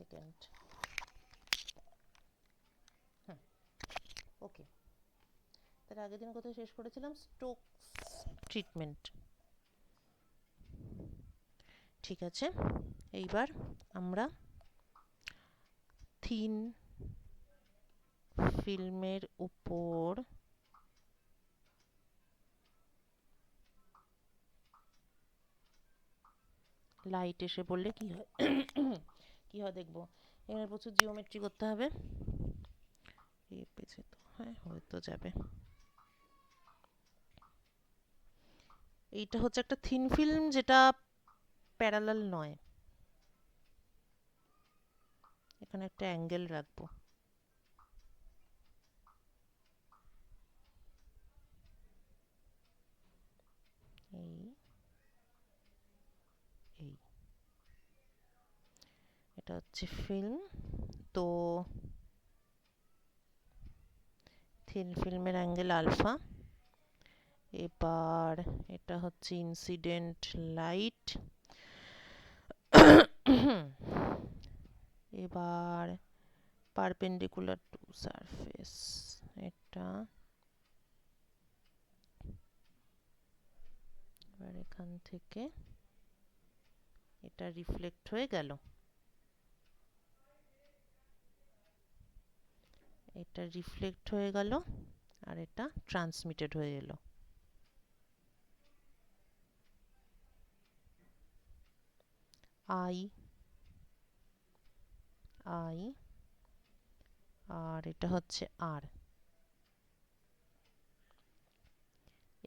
Second. ওকে, তার আগের দিন কোথায় শেষ করেছিলাম? Stokes treatment. ঠিক আছে, এইবার আমরা থিন ফিল্মের উপর লাইট এসে পড়লে কি হয় কি হয় দেখবো। এখানে প্রচুর জিওমেট্রি করতে হবে। এই পেছে তো হ্যাঁ হয়তো যাবে। এইটা হচ্ছে একটা থিন ফিল্ম যেটা প্যারালাল নয়। এখানে একটা অ্যাঙ্গেল রাখবো। এই এই এটা হচ্ছে ফিল্ম। তো থিন ফিল্মের অ্যাঙ্গেল আলফা। এবার এটা হচ্ছে ইনসিডেন্ট লাইট। এবার পারপেন্ডিকুলার টু সারফেস, এটা এবার এখান থেকে এটা রিফ্লেক্ট হয়ে গেল, এটা রিফ্লেক্ট হয়ে গেল, আর এটা ট্রান্সমিটেড হয়ে এলো। আই আই আর এটা হচ্ছে আর।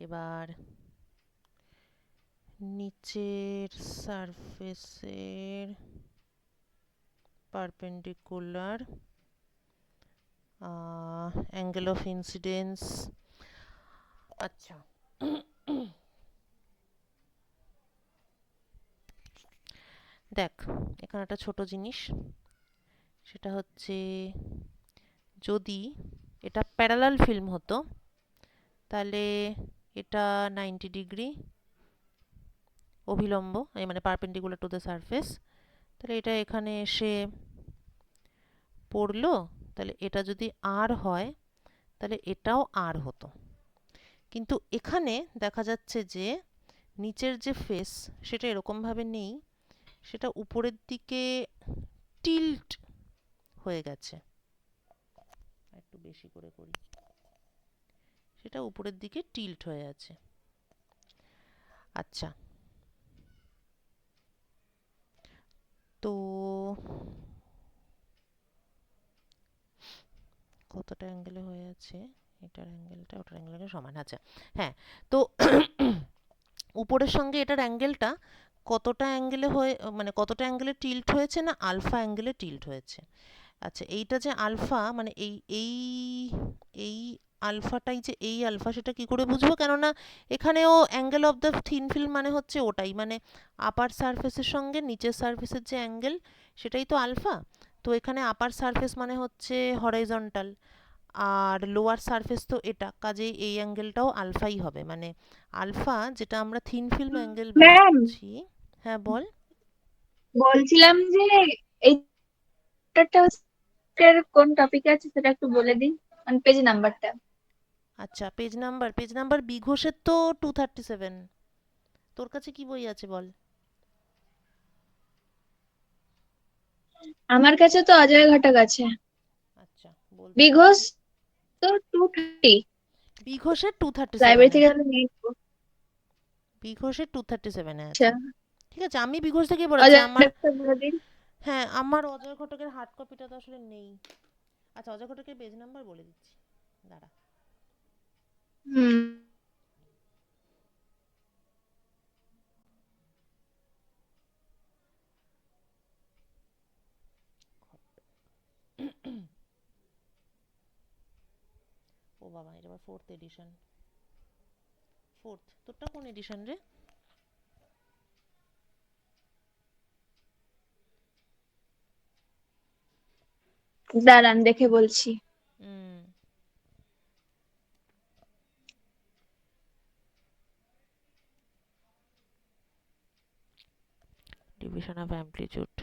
এবার নিচের সারফেসের পারপেন্ডিকুলার অ্যাঙ্গেল অফ ইনসিডেন্স। আচ্ছা দেখ, এখানে একটা ছোট জিনিস, সেটা হচ্ছে যদি এটা প্যারালাল ফিল্ম হতো তাহলে এটা 90 ডিগ্রি অভিলম্ব, এই মানে পারপেন্ডিকুলার টু দ্য সারফেস, তাহলে এটা এখানে এসে পড়লো। তাহলে এটা যদি আর হয় তাহলে এটাও আর হতো। কিন্তু এখানে দেখা যাচ্ছে যে নিচের যে ফেস সেটা এরকমভাবে নেই, সেটা উপরের দিকে টিল্ট হয়ে গেছে। একটু বেশি করে করি, সেটা উপরের দিকে টিল্ট হয়ে আছে। আচ্ছা, তো কতটা অ্যাঙ্গেলে হয়ে আছে, এটার অ্যাঙ্গেলটা ওটার অ্যাঙ্গেলের সমান। আচ্ছা হ্যাঁ, তো উপরের সঙ্গে এটার অ্যাঙ্গেলটা কতটা অ্যাঙ্গেলে হয়ে, মানে কতটা অ্যাঙ্গেলে টিল্ট হয়েছে না আলফা অ্যাঙ্গেলে টিল্ট হয়েছে। আচ্ছা এইটা যে আলফা, মানে এই এই এই আলফাটাই যে এই আলফা, সেটা কি করে বুঝবো? কেননা এখানেও angle of the thin film মানে হচ্ছে ওটাই, মানে আপার সারফেসের সঙ্গে নিচের সারফেসের যে অ্যাঙ্গেল সেটাই তো আলফা। তো এখানে আপার সারফেস মানে হচ্ছে হরাইজন্টাল, আর লোয়ার সারফেস তো এটা, কাজেই এই অ্যাঙ্গেলটাও আলফাই হবে, মানে আলফা যেটা আমরা থিন ফিল্ম অ্যাঙ্গেল ম্যাম, বলছি। হ্যাঁ বল। বলছিলাম যে এই চ্যাপ্টারটা কোন টপিকে আছে সেটা একটু বলে দিন, মানে পেজ নাম্বারটা। আচ্ছা পেজ নাম্বার বি ঘোষের তো 237। তোর কাছে কি বই আছে বল? আমার কাছে তো অজয় ঘটক আছে। আচ্ছা বি বলছি, ঘোষ তো 230, বি ঘোষের টু থার্টি লাইব্রেরি সেভেনে থেকে আমি নিয়ে নেবো। বি ঘোষের 237-এ আচ্ছা, আছে। ঠিক আছে, আমি বি ঘোষ থেকেই পড়েছি অজয় আমার। ঘটকটা বলে দিন। হ্যাঁ, আমার অজয় ঘটকের হার্ড কপিটা তো আসলে নেই। আচ্ছা অজয় ঘটকের পেজ নাম্বার বলে দিচ্ছি, দাঁড়া। হুম। ও বাবা, এটা আবার ফোর্থ এডিশন। ফোর্থ, তোরটা কোন এডিশন রে? দাঁড়ান দেখে বলছি। হুম, ডিভিশন অফ অ্যামপ্লিটিউড।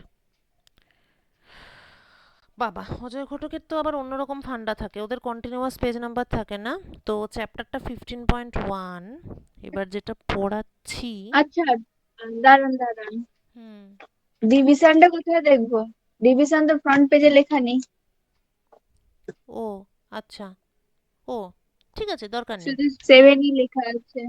বাবা, অজয় ঘটকের তো আবার অন্যরকম ফান্ডা থাকে, ওদের কন্টিনিউয়াস পেজ নাম্বার থাকে না। তো চ্যাপ্টারটা 15.1 এবার যেটা পড়াচ্ছি। আচ্ছা, দাঁড়ান দাঁড়ান, হুম। ডিভিশনটা কোথায় দেখবো? ডিভিশন তো ফ্রন্ট পেজে লেখা নেই, ও আচ্ছা। ও ঠিক আছে, দরকার নেই। শুধু 7ই লেখা আছে।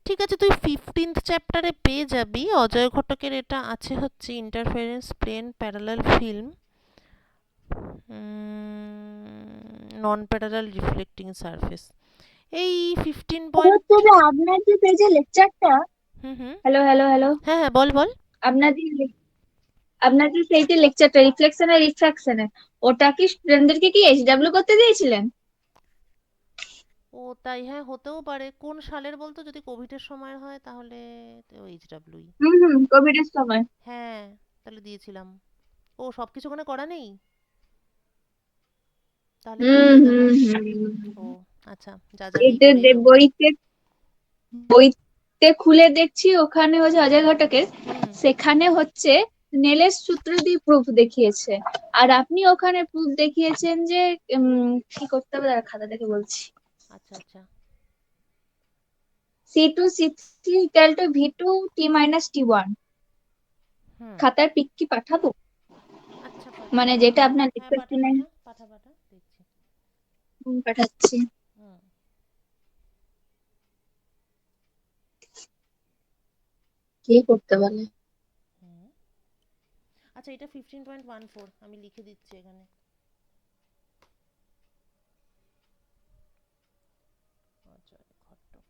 ঠিক আছে, তুই 15th চ্যাপ্টারে পেয়ে যাবি। অজয় ঘটকের এটা আছে হচ্ছে ইন্টারফারেন্স প্লেন প্যারালাল ফিল্ম, নন প্যারালাল রিফ্লেক্টিং সারফেস, এই 15 এটা পয়েন্ট। হচ্ছে যে আপনার যে পেজে লেকচারটা, হুম হুম। হ্যালো হ্যালো হ্যালো, হ্যাঁ হ্যাঁ, বল বল। আপনার যে আপনার যে সেইটি লেকচারটা রিফ্লেকশন আর রিফ্রাকশনের, ওটা কি স্টুডেন্টদেরকে কি এইচডব্লিউ করতে দিয়েছিলেন? ও তাই, হ্যাঁ হতেও পারে। কোন সালের বলতো? যদি কোভিডের সময় হয় তাহলে তো এইচডাব্লিউই। হুম হুম, কোভিড এর সময়। হ্যাঁ, তাহলে দিয়েছিলাম। ও সবকিছু ওখানে করা নেই? তাহলে হুম করিয়ে দেবো। হুম হুম। ও আচ্ছা, যা যা নেই এতে করিয়ে দেবো। বইতে বইতে খুলে দেখছি ওখানে হচ্ছে অজয় ঘটকের, হুম। সেখানে হচ্ছে নেলের সূত্র দিয়ে প্রুফ দেখিয়েছে, আর আপনি ওখানে প্রুফ দেখিয়েছেন যে কি করতে হবে, দাঁড়া, খাতা দেখে বলছি। আচ্ছা আচ্ছা। C2 C3 equal to V2 T - T1। হুম। খাতার পিক কি পাঠাবো? আচ্ছা মানে পাঠা। যেটা আপনার হ্যাঁ পাঠা লেকচার পাঠা পাঠা পাঠা, দেখছি। পাঠাচ্ছি। হুম। কি করতে বলে? হুম। আচ্ছা, এটা 15.14, আমি লিখে দিচ্ছি এখানে। অজয় ঘটক।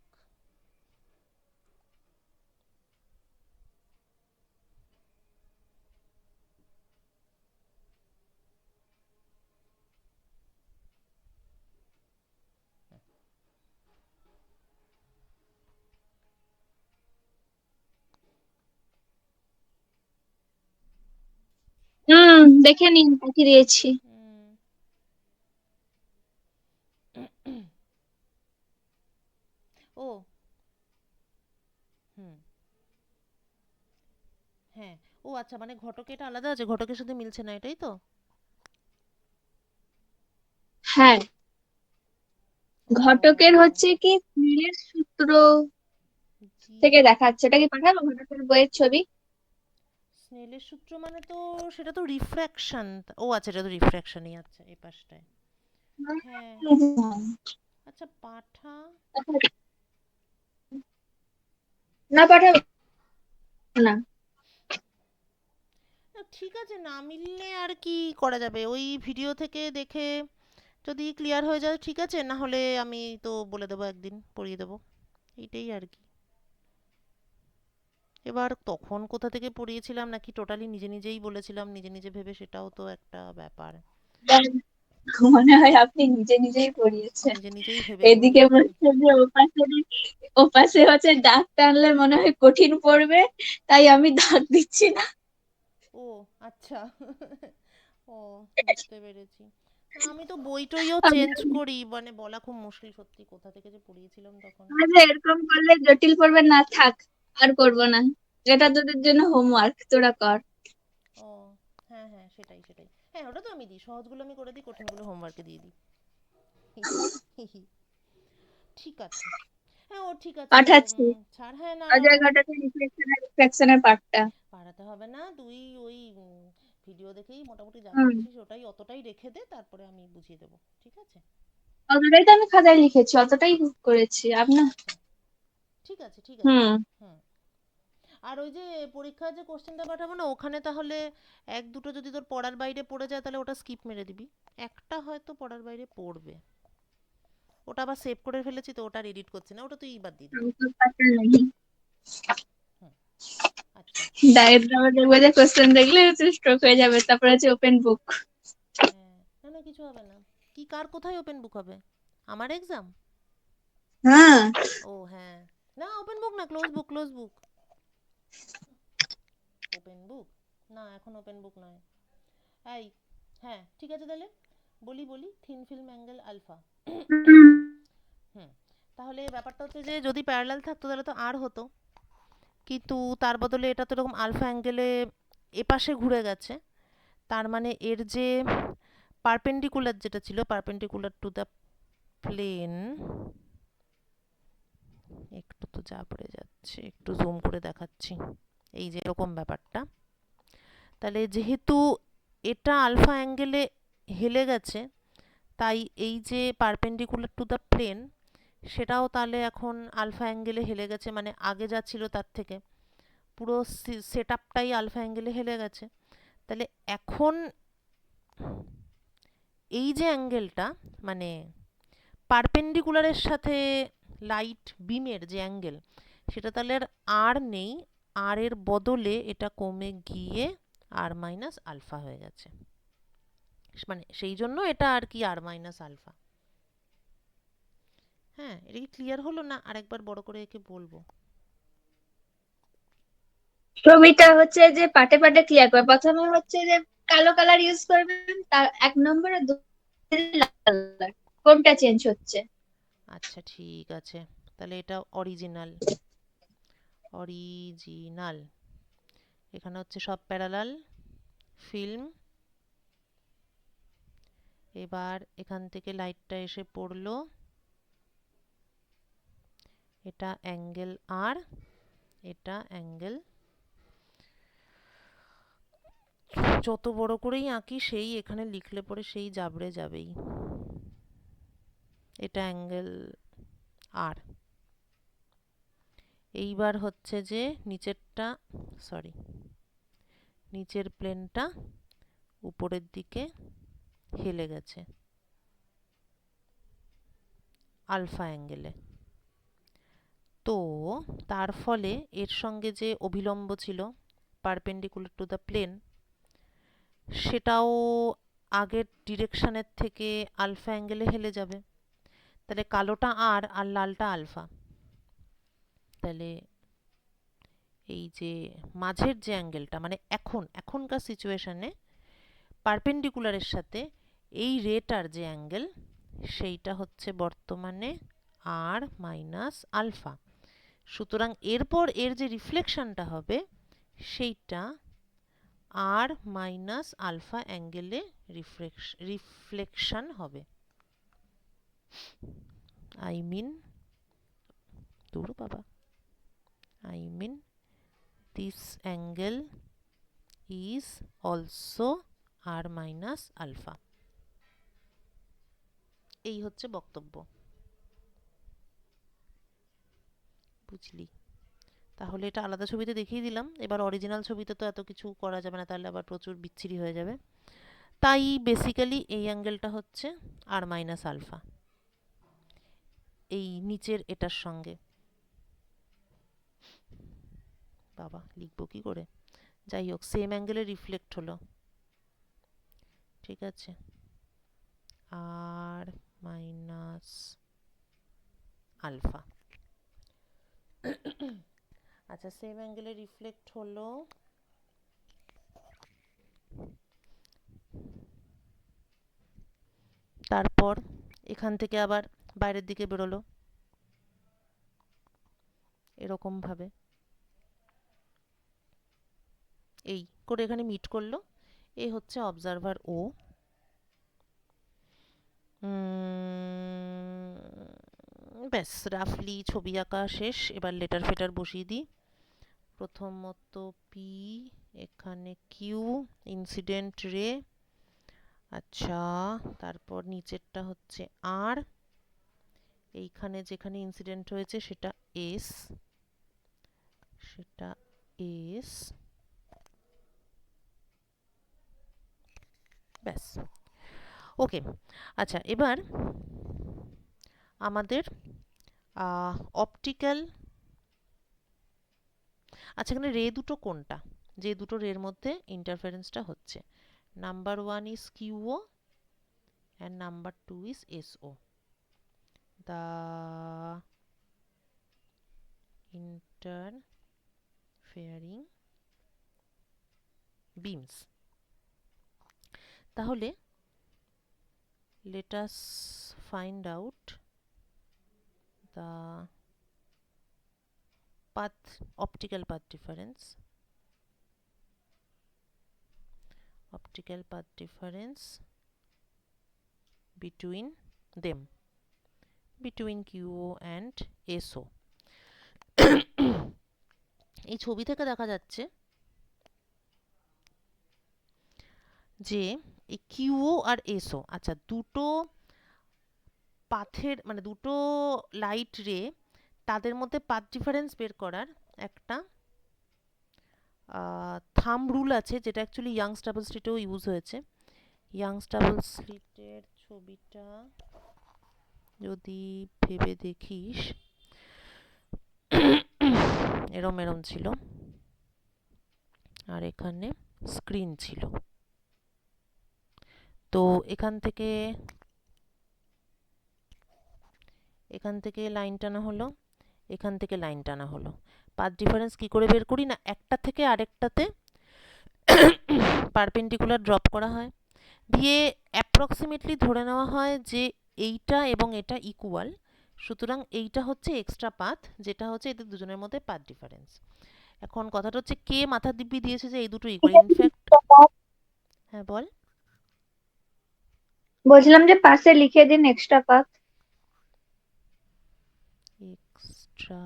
দেখে নিন, পাঠিয়ে দিয়েছি। হুম। ও হুম। হ্যাঁ। ও আচ্ছা, মানে ঘটকে এটা আলাদা আছে, ঘটকের সাথে মিলছে না, এটাই তো? হ্যাঁ, ঘটকের ও হচ্ছে কি স্নেলের সূত্র জি। থেকে দেখাচ্ছে। এটা কি পাঠাবো, ঘটকের বইয়ের ছবি? স্নেলের সূত্র মানে তো সেটা তো রিফ্র্যাকশন। ও আচ্ছা, এটা তো রিফ্র্যাকশনই, আচ্ছা এই পাশটায়। হ্যাঁ। আচ্ছা পাঠা। না পাঠাবো না। ঠিক আছে, না মিললে আর কি করা যাবে, ওই ভিডিও থেকে দেখে যদি ক্লিয়ার হয়ে যায় ঠিক আছে, না হলে আমি তো বলে দেবো, একদিন পড়িয়ে দেবো, এইটাই আর কি। এবার তখন কোথা থেকে পড়িয়েছিলাম নাকি টোটালি নিজে নিজেই বলেছিলাম নিজে নিজে ভেবে, সেটাও তো একটা ব্যাপার। মনে হয় আপনি নিজে নিজেই পড়িয়েছেন। নিজে নিজেই ভেবেই এদিকে পড়িয়েছি। বলছে যে ওপাশে ওপাশে হচ্ছে দাগ টানলে মনে হয় কঠিন পড়বে, তাই আমি দাগ দিচ্ছি না। ও আচ্ছা। ও বুঝতে পেরেছি। আমি তো বই টইও চেঞ্জ করি, মানে বলা খুব মুশকিল সত্যি কোথা থেকে যে পড়িয়েছিলাম তখন। আরে এরকম করলে জটিল পড়বে না, থাক, আর করবো না। এটা তোদের জন্য হোমওয়ার্ক, তোরা কর। ও হ্যাঁ হ্যাঁ, সেটাই সেটাই। হ্যাঁ, ওটা তো আমি দিই, সহজগুলো আমি করে দিই, কঠিনগুলো হোমওয়ার্কে দিয়ে দিই। ঠিক আছে। হ্যাঁ ও ঠিক আছে, ও পাঠাচ্ছি ছাড়, হ্যাঁ না। অজয় ঘটকের রিফ্লেকশনের পার্টটা। বাড়াতে হবে না, তুই ওই ভিডিও দেখেই মোটামুটি যা হুম, করেছিস ওটাই অতটাই রেখে দে, তারপরে আমি বুঝিয়ে দেবো, ঠিক আছে? অতটাই তো আমি খাতায় লিখেছি, অতটাই করেছি আপনার। আচ্ছা ঠিক আছে ঠিক আছে। হুম। হুম। আর ওই যে পরীক্ষার যে কোশ্চেনটা পাঠাবো না, ওখানে তাহলে এক দুটো যদি তোর পড়ার বাইরে পড়ে যায় তাহলে ওটা স্কিপ মেরে দিবি। একটা হয়তো পড়ার বাইরে পড়বে, ওটা আবার সেভ করে ফেলেছি তো, ওটা আর এডিট করছি না, ওটা তুই বাদ দিয়ে দিবি। আমাকে পাতা নেই। হুম। আচ্ছা। ডায়াগ্রামে দেখবে যে কোশ্চেন দেখলে স্ট্রোক হয়ে যাবে, তারপরে আছে ওপেন বুক। হ্যাঁ, না না কিছু হবে না। কি কার কোথায় ওপেন বুক হবে? আমার এক্সাম? হ্যাঁ। ও হ্যাঁ। না ওপেন বুক না, close book close book. Open book? না এখন ওপেন বুক নয়। এই, হ্যাঁ ঠিক আছে তাহলে বলি বলি, থিন ফিল্ম অ্যাঙ্গেল আলফা। হুম। তাহলে ব্যাপারটা হচ্ছে যে যদি প্যারালাল থাকতো তাহলে তো আর হতো, কিন্তু তার বদলে এটা তো এরকম আলফা অ্যাঙ্গেলে এপাশে ঘুরে গেছে। তার মানে এর যে পারপেন্ডিকুলার যেটা ছিল, পারপেন্ডিকুলার টু দ্য প্লেন, একটু তো যা পড়ে যাচ্ছে, একটু জুম করে দেখাচ্ছি, এই যে এরকম ব্যাপারটা। তাহলে যেহেতু এটা আলফা অ্যাঙ্গেলে হেলে গেছে, তাই এই যে পারপেন্ডিকুলার টু দ্য প্লেন সেটাও তাহলে এখন আলফা অ্যাঙ্গেলে হেলে গেছে, মানে আগে যা ছিল তার থেকে পুরো সেট আপটাই আলফা অ্যাঙ্গেলে হেলে গেছে। তাহলে এখন এই যে অ্যাঙ্গেলটা, মানে পারপেন্ডিকুলারের সাথে লাইট বিমের যে অ্যাঙ্গেল, সেটা তাহলে আর নেই, আর এর বদলে এটা কমে গিয়ে আর মাইনাস আলফা হয়ে গেছে, মানে সেই জন্য এটা আর কি আর মাইনাস আলফা। হ্যাঁ, এটা কি ক্লিয়ার হলো না আরেকবার বড় করে একে বলবো? ছবিটা হচ্ছে যে পাটে পাটে ক্লিয়ার করে, প্রথমে হচ্ছে যে কালো কালার ইউজ করবেন, তার 1 নম্বর আর 2 লাল কালার, কোনটা চেঞ্জ হচ্ছে? আচ্ছা ঠিক আছে, তাহলে এটা অরিজিনাল, অরিজিনাল এখানে হচ্ছে সব প্যারালাল ফিল্ম। এবার এখান থেকে লাইটটা এসে পড়লো, এটা অ্যাঙ্গেল আর, এটা অ্যাঙ্গেল। যত বড় করেই আঁকি সেই এখানে লিখলে পরে সেই জাবড়ে যাবেই। এটা অ্যাঙ্গেল আর। এইবার হচ্ছে যে নিচেরটা, সরি, নিচের প্লেনটা উপরের দিকে হেলে গেছে আলফা অ্যাঙ্গেলে। তো তার ফলে এর সঙ্গে যে অভিলম্ব ছিল পারপেন্ডিকুলার টু দ্য প্লেন, সেটাও আগের ডিরেকশনের থেকে আলফা অ্যাঙ্গেলে হেলে যাবে। তাহলে কালোটা আর আর লালটা আলফা। তাহলে এই যে মাঝের যে অ্যাঙ্গেলটা, মানে এখনকার সিচুয়েশনে পারপেন্ডিকুলারের সাথে এই রেটার যে অ্যাঙ্গেল, সেইটা হচ্ছে বর্তমানে আর মাইনাস আলফা। সুতরাং এরপর এর যে রিফ্লেকশনটা হবে সেইটা আর মাইনাস আলফা অ্যাঙ্গেলে রিফ্লেকশন হবে। আই মিন, দূর বাবা, I mean this angle is also R minus alpha. এই হচ্ছে বক্তব্য, বুঝলি? তাহলে এটা আলাদা ছবিতে দেখিয়ে দিলাম, এবার অরিজিনাল ছবিতে তো এত কিছু করা যাবে না, তাহলে আবার প্রচুর বিচ্ছিরি হয়ে যাবে। তাই বেসিক্যালি এই অ্যাঙ্গেলটা হচ্ছে আর মাইনাস আলফা এই নিচের এটার সঙ্গে। বাবা লিখবো কি করে, যাই হোক সেম অ্যাঙ্গেলে রিফ্লেক্ট হলো, ঠিক আছে, আর মাইনাস আলফা। আচ্ছা সেম অ্যাঙ্গেলে রিফ্লেক্ট হলো, তারপর এখান থেকে আবার বাইরের দিকে বেরোলো এরকম ভাবে, এই করে এখানে মিট করলো। এ হচ্ছে অবজারভার ও। ব্যাস রাফলি ছবি আঁকা শেষ, এবার লেটার ফেটার বসিয়ে দিই। প্রথমত পি, এখানে কিউ ইনসিডেন্ট রে, আচ্ছা, তারপর নিচেরটা হচ্ছে আর, এইখানে যেখানে ইনসিডেন্ট হয়েছে সেটা এস, সেটা এস, ব্যাস ওকে। আচ্ছা এবার আমাদের অপটিক্যাল, আচ্ছা এখানে রে দুটো কোনটা, যে দুটো রের মধ্যে ইন্টারফারেন্সটা হচ্ছে, number 1 is QO and number 2 is SO. The interfering beams. তাহলে let us find out the path, optical path difference, optical path difference between them, between QO and SO. এই ছবি থেকে দেখা যাচ্ছে যে এই কিউও আর এসও, আচ্ছা দুটো পাথের মানে দুটো লাইট রে, তাদের মধ্যে পাথ ডিফারেন্স বের করার একটা থাম্ব রুল আছে, যেটা অ্যাকচুয়ালি ইয়াংস ডাবল স্লিটেও ইউজ হয়েছে। ইয়াংস ডাবল স্লিটের ছবিটা যদি ভেবে দেখিস এরম এরম ছিল, আর এখানে স্ক্রিন ছিল। তো এখান থেকে লাইন টানা হলো, এখান থেকে লাইন টানা হলো। পাথ ডিফারেন্স কি করে বের করি না, একটা থেকে আরেকটাতে পারপেন্ডিকুলার ড্রপ করা হয়, দিয়ে অ্যাপ্রক্সিমেটলি ধরে নেওয়া হয় যে এইটা এবং এটা ইকুয়াল, সুতরাং এইটা হচ্ছে এক্সট্রা পাথ, যেটা হচ্ছে এদের দুজনের মধ্যে পাথ ডিফারেন্স। এখন কথাটা হচ্ছে কে মাথা দিব্যি দিয়েছে যে এই দুটো ইকুয়াল, ইনফ্যাক্ট হ্যাঁ বল। বলছিলাম যে পাশে লিখে দিন এক্সট্রা পাথ। Extra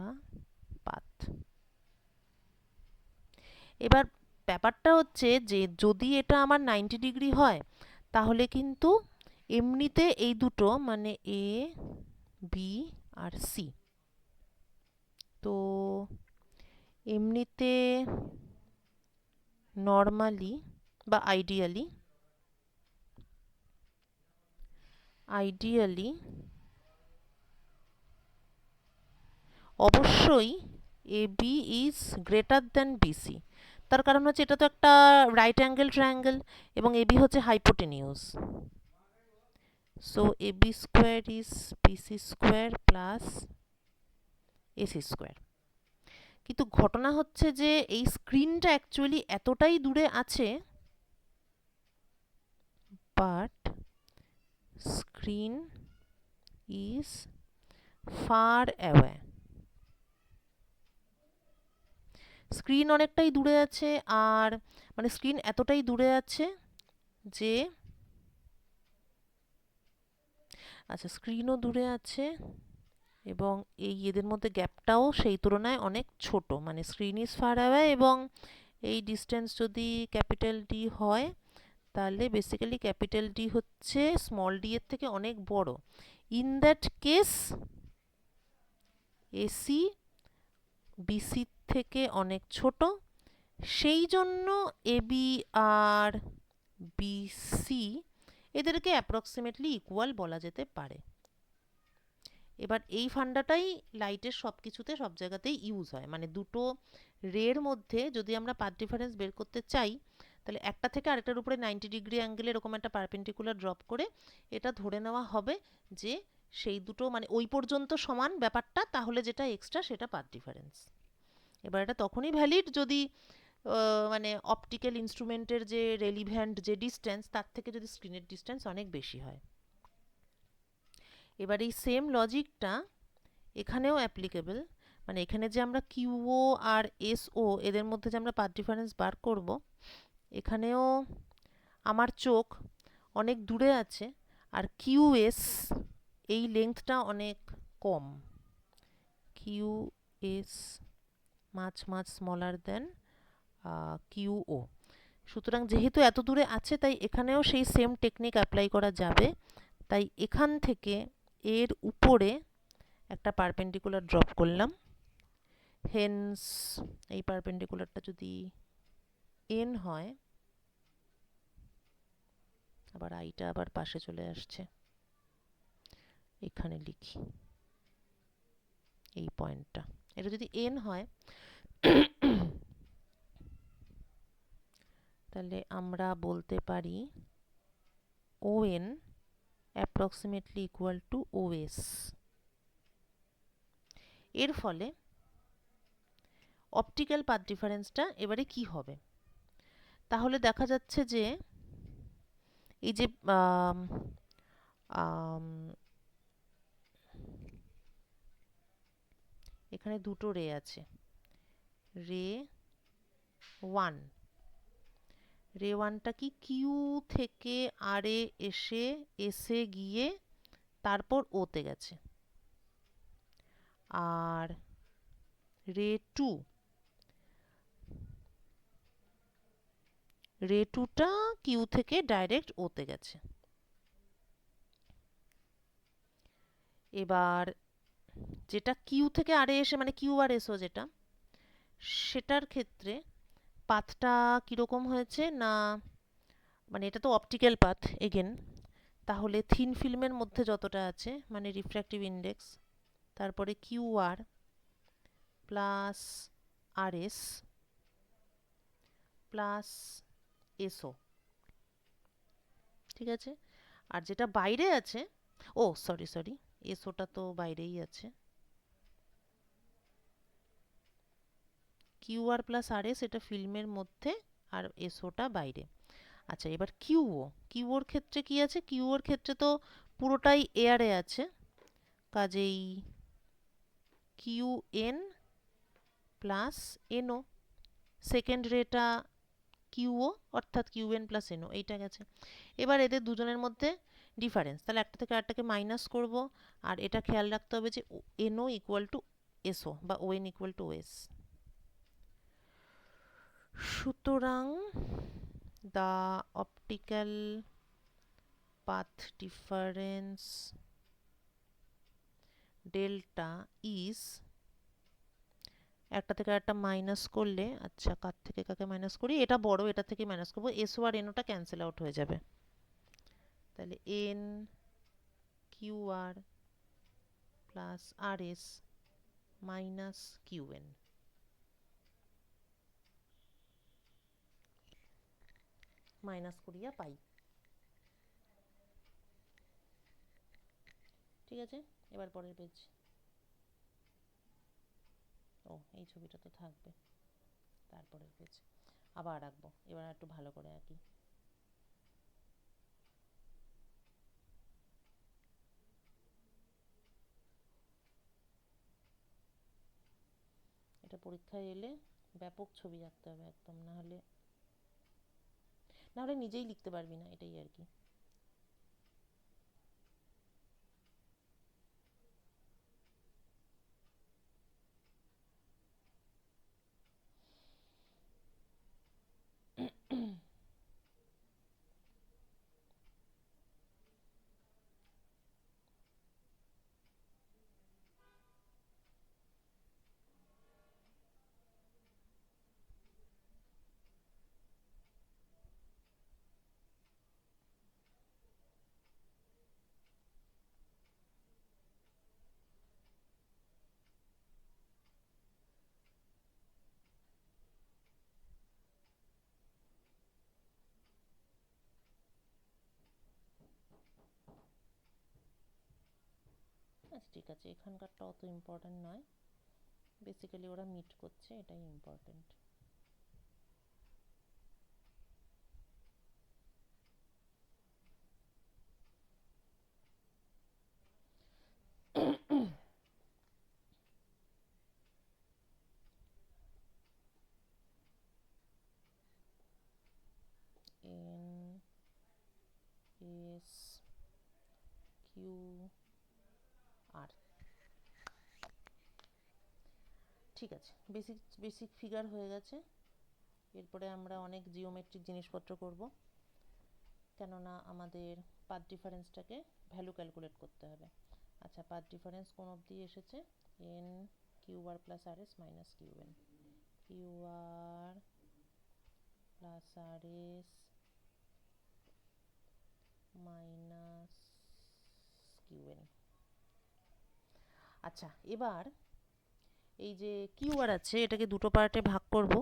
path. এবার ব্যাপারটা হচ্ছে যে যদি এটা আমার 90 ডিগ্রি হয়, তাহলে কিন্তু এমনিতে এই দুটো মানে এ বি আর সি, তো এমনিতে নর্মালি বা আইডিয়ালি অবশ্যই A B is greater than BC. তার কারণ হচ্ছে এটা তো একটা রাইট অ্যাঙ্গেল ট্রায়াঙ্গেল এবং এবি হচ্ছে hypotenuse, so AB square is BC square plus AC square. কিন্তু ঘটনা হচ্ছে যে এই স্ক্রিনটা অ্যাকচুয়ালি এতটাই দূরে আছে, but screen is far away. Screen অনেকটাই দূরে আছে, আর মানে স্ক্রিন এতটাই দূরে আছে যে আচ্ছা স্ক্রিনও দূরে আছে এবং এই এদের মধ্যে গ্যাপটাও সেই তুলনায় অনেক ছোট, মানে স্ক্রিন ইজ ফার অ্যাওয়ে এবং এই ডিস্টেন্স যদি ক্যাপিটাল ডি হয়, তাহলে বেসিক্যালি ক্যাপিটাল ডি হচ্ছে স্মল ডি এর থেকে অনেক বড়। In that case AC BC থেকে অনেক ছোট, সেই জন্য এবি আর বিসি এদেরকে অ্যাপ্রক্সিমেটলি ইকুয়াল বলা যেতে পারে। এবার এই ফান্ডাটাই লাইটের সব কিছুতে সব জায়গাতেই ইউজ হয়, মানে দুটো রের মধ্যে যদি আমরা পাথ ডিফারেন্স বের করতে চাই, তাহলে একটা থেকে আরেকটার উপরে 90 ডিগ্রি অ্যাঙ্গেলে এরকম একটা পারপেন্ডিকুলার ড্রপ করে এটা ধরে নেওয়া হবে যে সেই দুটো মানে ওই পর্যন্ত সমান ব্যাপারটা, তাহলে যেটা এক্সট্রা সেটা পাথ ডিফারেন্স। এবার এটা তখনই ভ্যালিড যদি মানে অপটিক্যাল ইনস্ট্রুমেন্টের যে রেলিভ্যান্ট যে ডিস্টেন্স তার থেকে যদি স্ক্রিনের ডিস্টেন্স অনেক বেশি হয়। এবার এই সেম লজিকটা এখানেও অ্যাপ্লিকেবল, মানে এখানে যে আমরা কিউও আর এসও এদের মধ্যে যে আমরা পাথ ডিফারেন্স বার করব, এখানেও আমার চোখ অনেক দূরে আছে আর কিউএস এই লেন্থটা অনেক কম, কিউএস মাছ মাছ স্মলার দেন কিউও। সুতরাং যেহেতু এত দূরে আছে, তাই এখানেও সেই সেম টেকনিক অ্যাপ্লাই করা যাবে। তাই এখান থেকে এর উপরে একটা পারপেন্ডিকুলার ড্রপ করলাম, হেন্স এই পারপেন্ডিকুলারটা যদি এন হয়, আবার আইটা আবার পাশে চলে আসছে, এখানে লিখি এই পয়েন্টটা, এটা যদি এন হয় তাহলে আমরা বলতে পারি ON approximately equal to OS। এর ফলে অপটিক্যাল পাথ ডিফারেন্সটা এবারে কি হবে, তাহলে দেখা যাচ্ছে যে এই যে এখানে দুটো রে আছে, রে 1, রে ওয়ানটা কি কিউ থেকে আর এ এসে এসে গিয়ে তারপর ওতে গেছে, আর রে টু, রে টুটা কিউ থেকে ডাইরেক্ট ওতে গেছে। এবার যেটা কিউ থেকে আর এ এসে মানে কিউ আর এসও যেটা, সেটার ক্ষেত্রে পাথটা কিরকম হয়েছে না, মানে এটা তো অপটিক্যাল পাথ এগেন, তাহলে থিন ফিল্মের মধ্যে যতটা আছে মানে রিফ্র্যাক্টিভ ইন্ডেক্স, তারপরে Q R plus R S plus S O, ঠিক আছে। আর যেটা বাইরে আছে, ও সরি সরি, এসওটা তো বাইরেই আছে, Q R plus R S এটা ফিল্মের মধ্যে আর এসওটা বাইরে। আচ্ছা এবার কিউও, কিউওর ক্ষেত্রে কি আছে, কিউওর ক্ষেত্রে তো পুরোটাই এয়ারে আছে, কাজেই Q N plus NO, second রেটা কিউও অর্থাৎ কিউ এন প্লাস এনও, এইটা গেছে। এবার এদের দুজনের মধ্যে ডিফারেন্স, তাহলে একটা থেকে আরেকটাকে মাইনাস করব, আর এটা খেয়াল রাখতে হবে যে এনও ইকুয়াল টু এসও বা O N equal to OS. সুতরাং the optical path difference delta is, একটা থেকে একটা মাইনাস করলে, আচ্ছা কার থেকে কাকে মাইনাস করি, এটা বড়, এটা থেকে মাইনাস করবো, এসও আর এনওটা ক্যান্সেল আউট হয়ে যাবে, তাহলে N Q R plus R S minus Q N, minus করিয়া পাই, ঠিক আছে। এবার পরের পেজ, ও এই ছবিটা তো থাকবে, তারপরের পেজ আবার আঁকবো, এবার একটু ভালো করে আঁকি। এটা পরীক্ষায় এলে ব্যাপক ছবি আঁকতে হবে একদম, না হলে নিজেই লিখতে পারবি না, এটাই আর কি। আচ্ছা ঠিক আছে, এখানকারটা অত ইম্পর্টেন্ট নয়, বেসিক্যালি ওরা মিট করছে, এটাই important. N S Q R, ঠিক আছে, বেসিক বেসিক ফিগার হয়ে গেছে। এরপরে আমরা অনেক জিওমেট্রিক জিনিসপত্র করব, কেননা আমাদের পাথ ডিফারেন্সটাকে ভ্যালু ক্যালকুলেট করতে হবে। আচ্ছা পাথ ডিফারেন্স কোন অবধি এসেছে, N Q R plus R S minus Q N, Q R plus R S minus Q N. আচ্ছা এবার এই যে কিউ আর আছে এটাকে দুটো পার্টে ভাগ করব,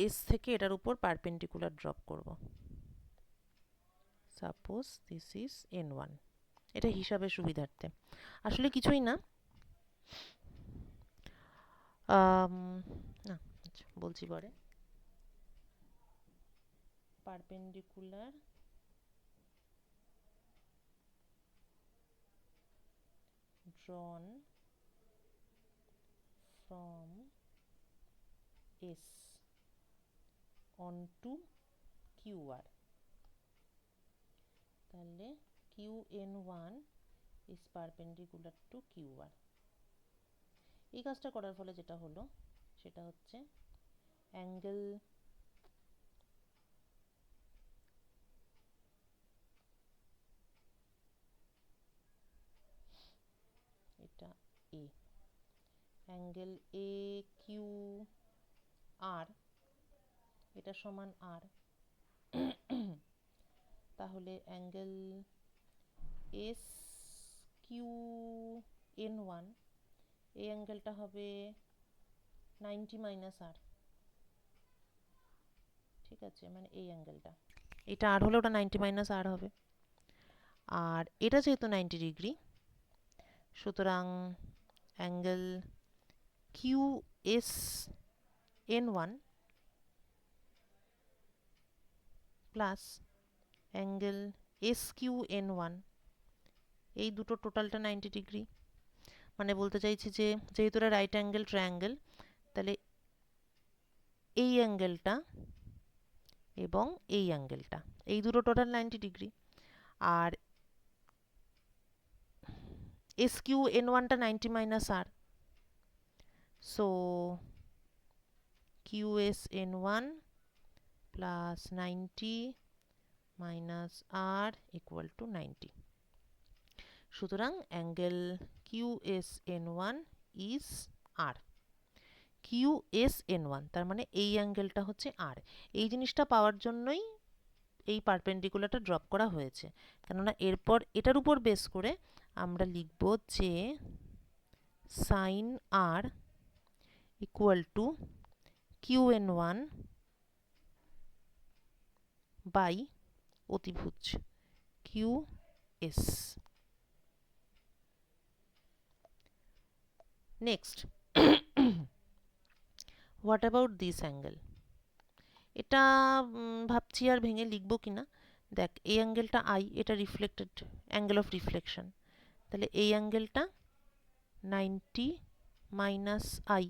এস থেকে এটার উপর পারপেন্ডিকুলার ড্রপ করব, suppose this is an one, এটা হিসাবের সুবিধার্থে, আসলে কিছুই না, না আচ্ছা বলছি পরে, perpendicular drawn from S onto QR, তাহলে QN1 is perpendicular to QR। এই কাজটা করার ফলে যেটা হলো সেটা হচ্ছে অ্যাঙ্গেল এটা A, অ্যাঙ্গেল AQR এটা সমান R, তাহলে অ্যাঙ্গেল SQN1 এই অ্যাঙ্গেলটা হবে 90 মাইনাস R, ঠিক আছে, মানে এই অ্যাঙ্গেলটা, এটা R হলে ওটা 90 মাইনাস R হবে। আর এটা যেহেতু 90 ডিগ্রি, সুতরাং angle QSN1 plus angle SQN1 এই দুটো টোটালটা 90 ডিগ্রি, মানে বলতে চাইছি যে যেহেতু এটা রাইট অ্যাঙ্গেল ট্রায়াঙ্গেল, তাহলে এই অ্যাঙ্গেলটা এবং এই অ্যাঙ্গেলটা এই দুটো টোটাল 90 ডিগ্রি, আর SQN1টা 90 minus R, so QSN1 plus 90 minus R equal to 90। সুতরাং angle QSN1 is R। QSN1 তার মানে এই অ্যাঙ্গেলটা হচ্ছে R। এই জিনিসটা পাওয়ার জন্যই এই পারপেন্ডিকুলারটা ড্রপ করা হয়েছে, কেননা এরপর এটার উপর বেস করে আমরা লিখব যে sine R equal to QN1 by অতিভুজ QS। Next, what about this angle? এটা ভাবছি আর ভেঙে লিখবো কিনা। দেখ, এই অ্যাঙ্গেলটা I, এটা রিফ্লেক্টেড অ্যাঙ্গেল অফ রিফ্লেকশন, তাহলে এই অ্যাঙ্গেলটা 90 মাইনাস I,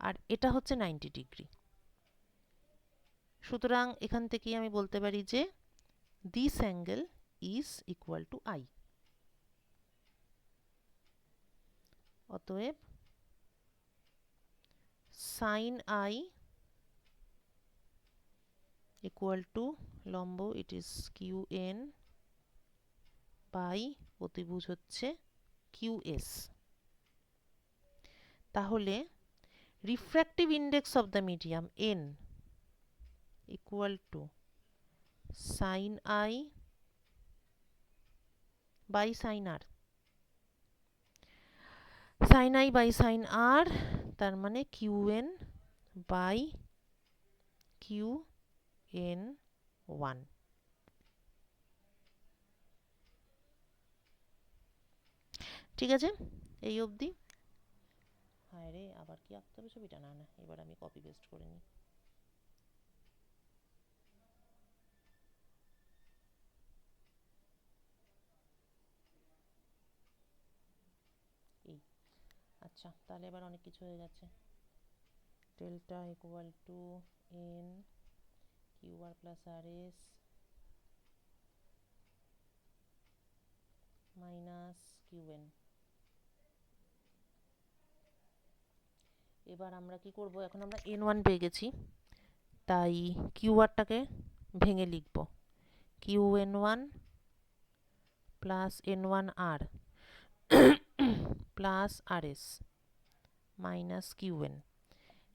আর এটা হচ্ছে 90 ডিগ্রি। সুতরাং এখান থেকেই আমি বলতে পারি যে this angle is equal to I। অতএব সাইন I ইকুয়াল টু লম্ব, ইট ইজ QN বাই অতিভুজ হচ্ছে QS। তাহলে refractive index of the medium N equal to sine I by sine R, sine I by sine R, তার মানে QN by QN1। ঠিক আছে, এই অবধি। হায় রে, আবার কি আঁকতে হবে ছবিটা? না না, এবার আমি কপি পেস্ট করে নিই। এই আচ্ছা, তাহলে এবার অনেক কিছু হয়ে গেছে। Delta equal to N QR plus RS minus QN। এবার আমরা কি করব, এখন আমরা N1 পেয়ে গেছি, তাই QRটাকে ভেঙে লিখব QN1 plus N1R plus RS minus QN।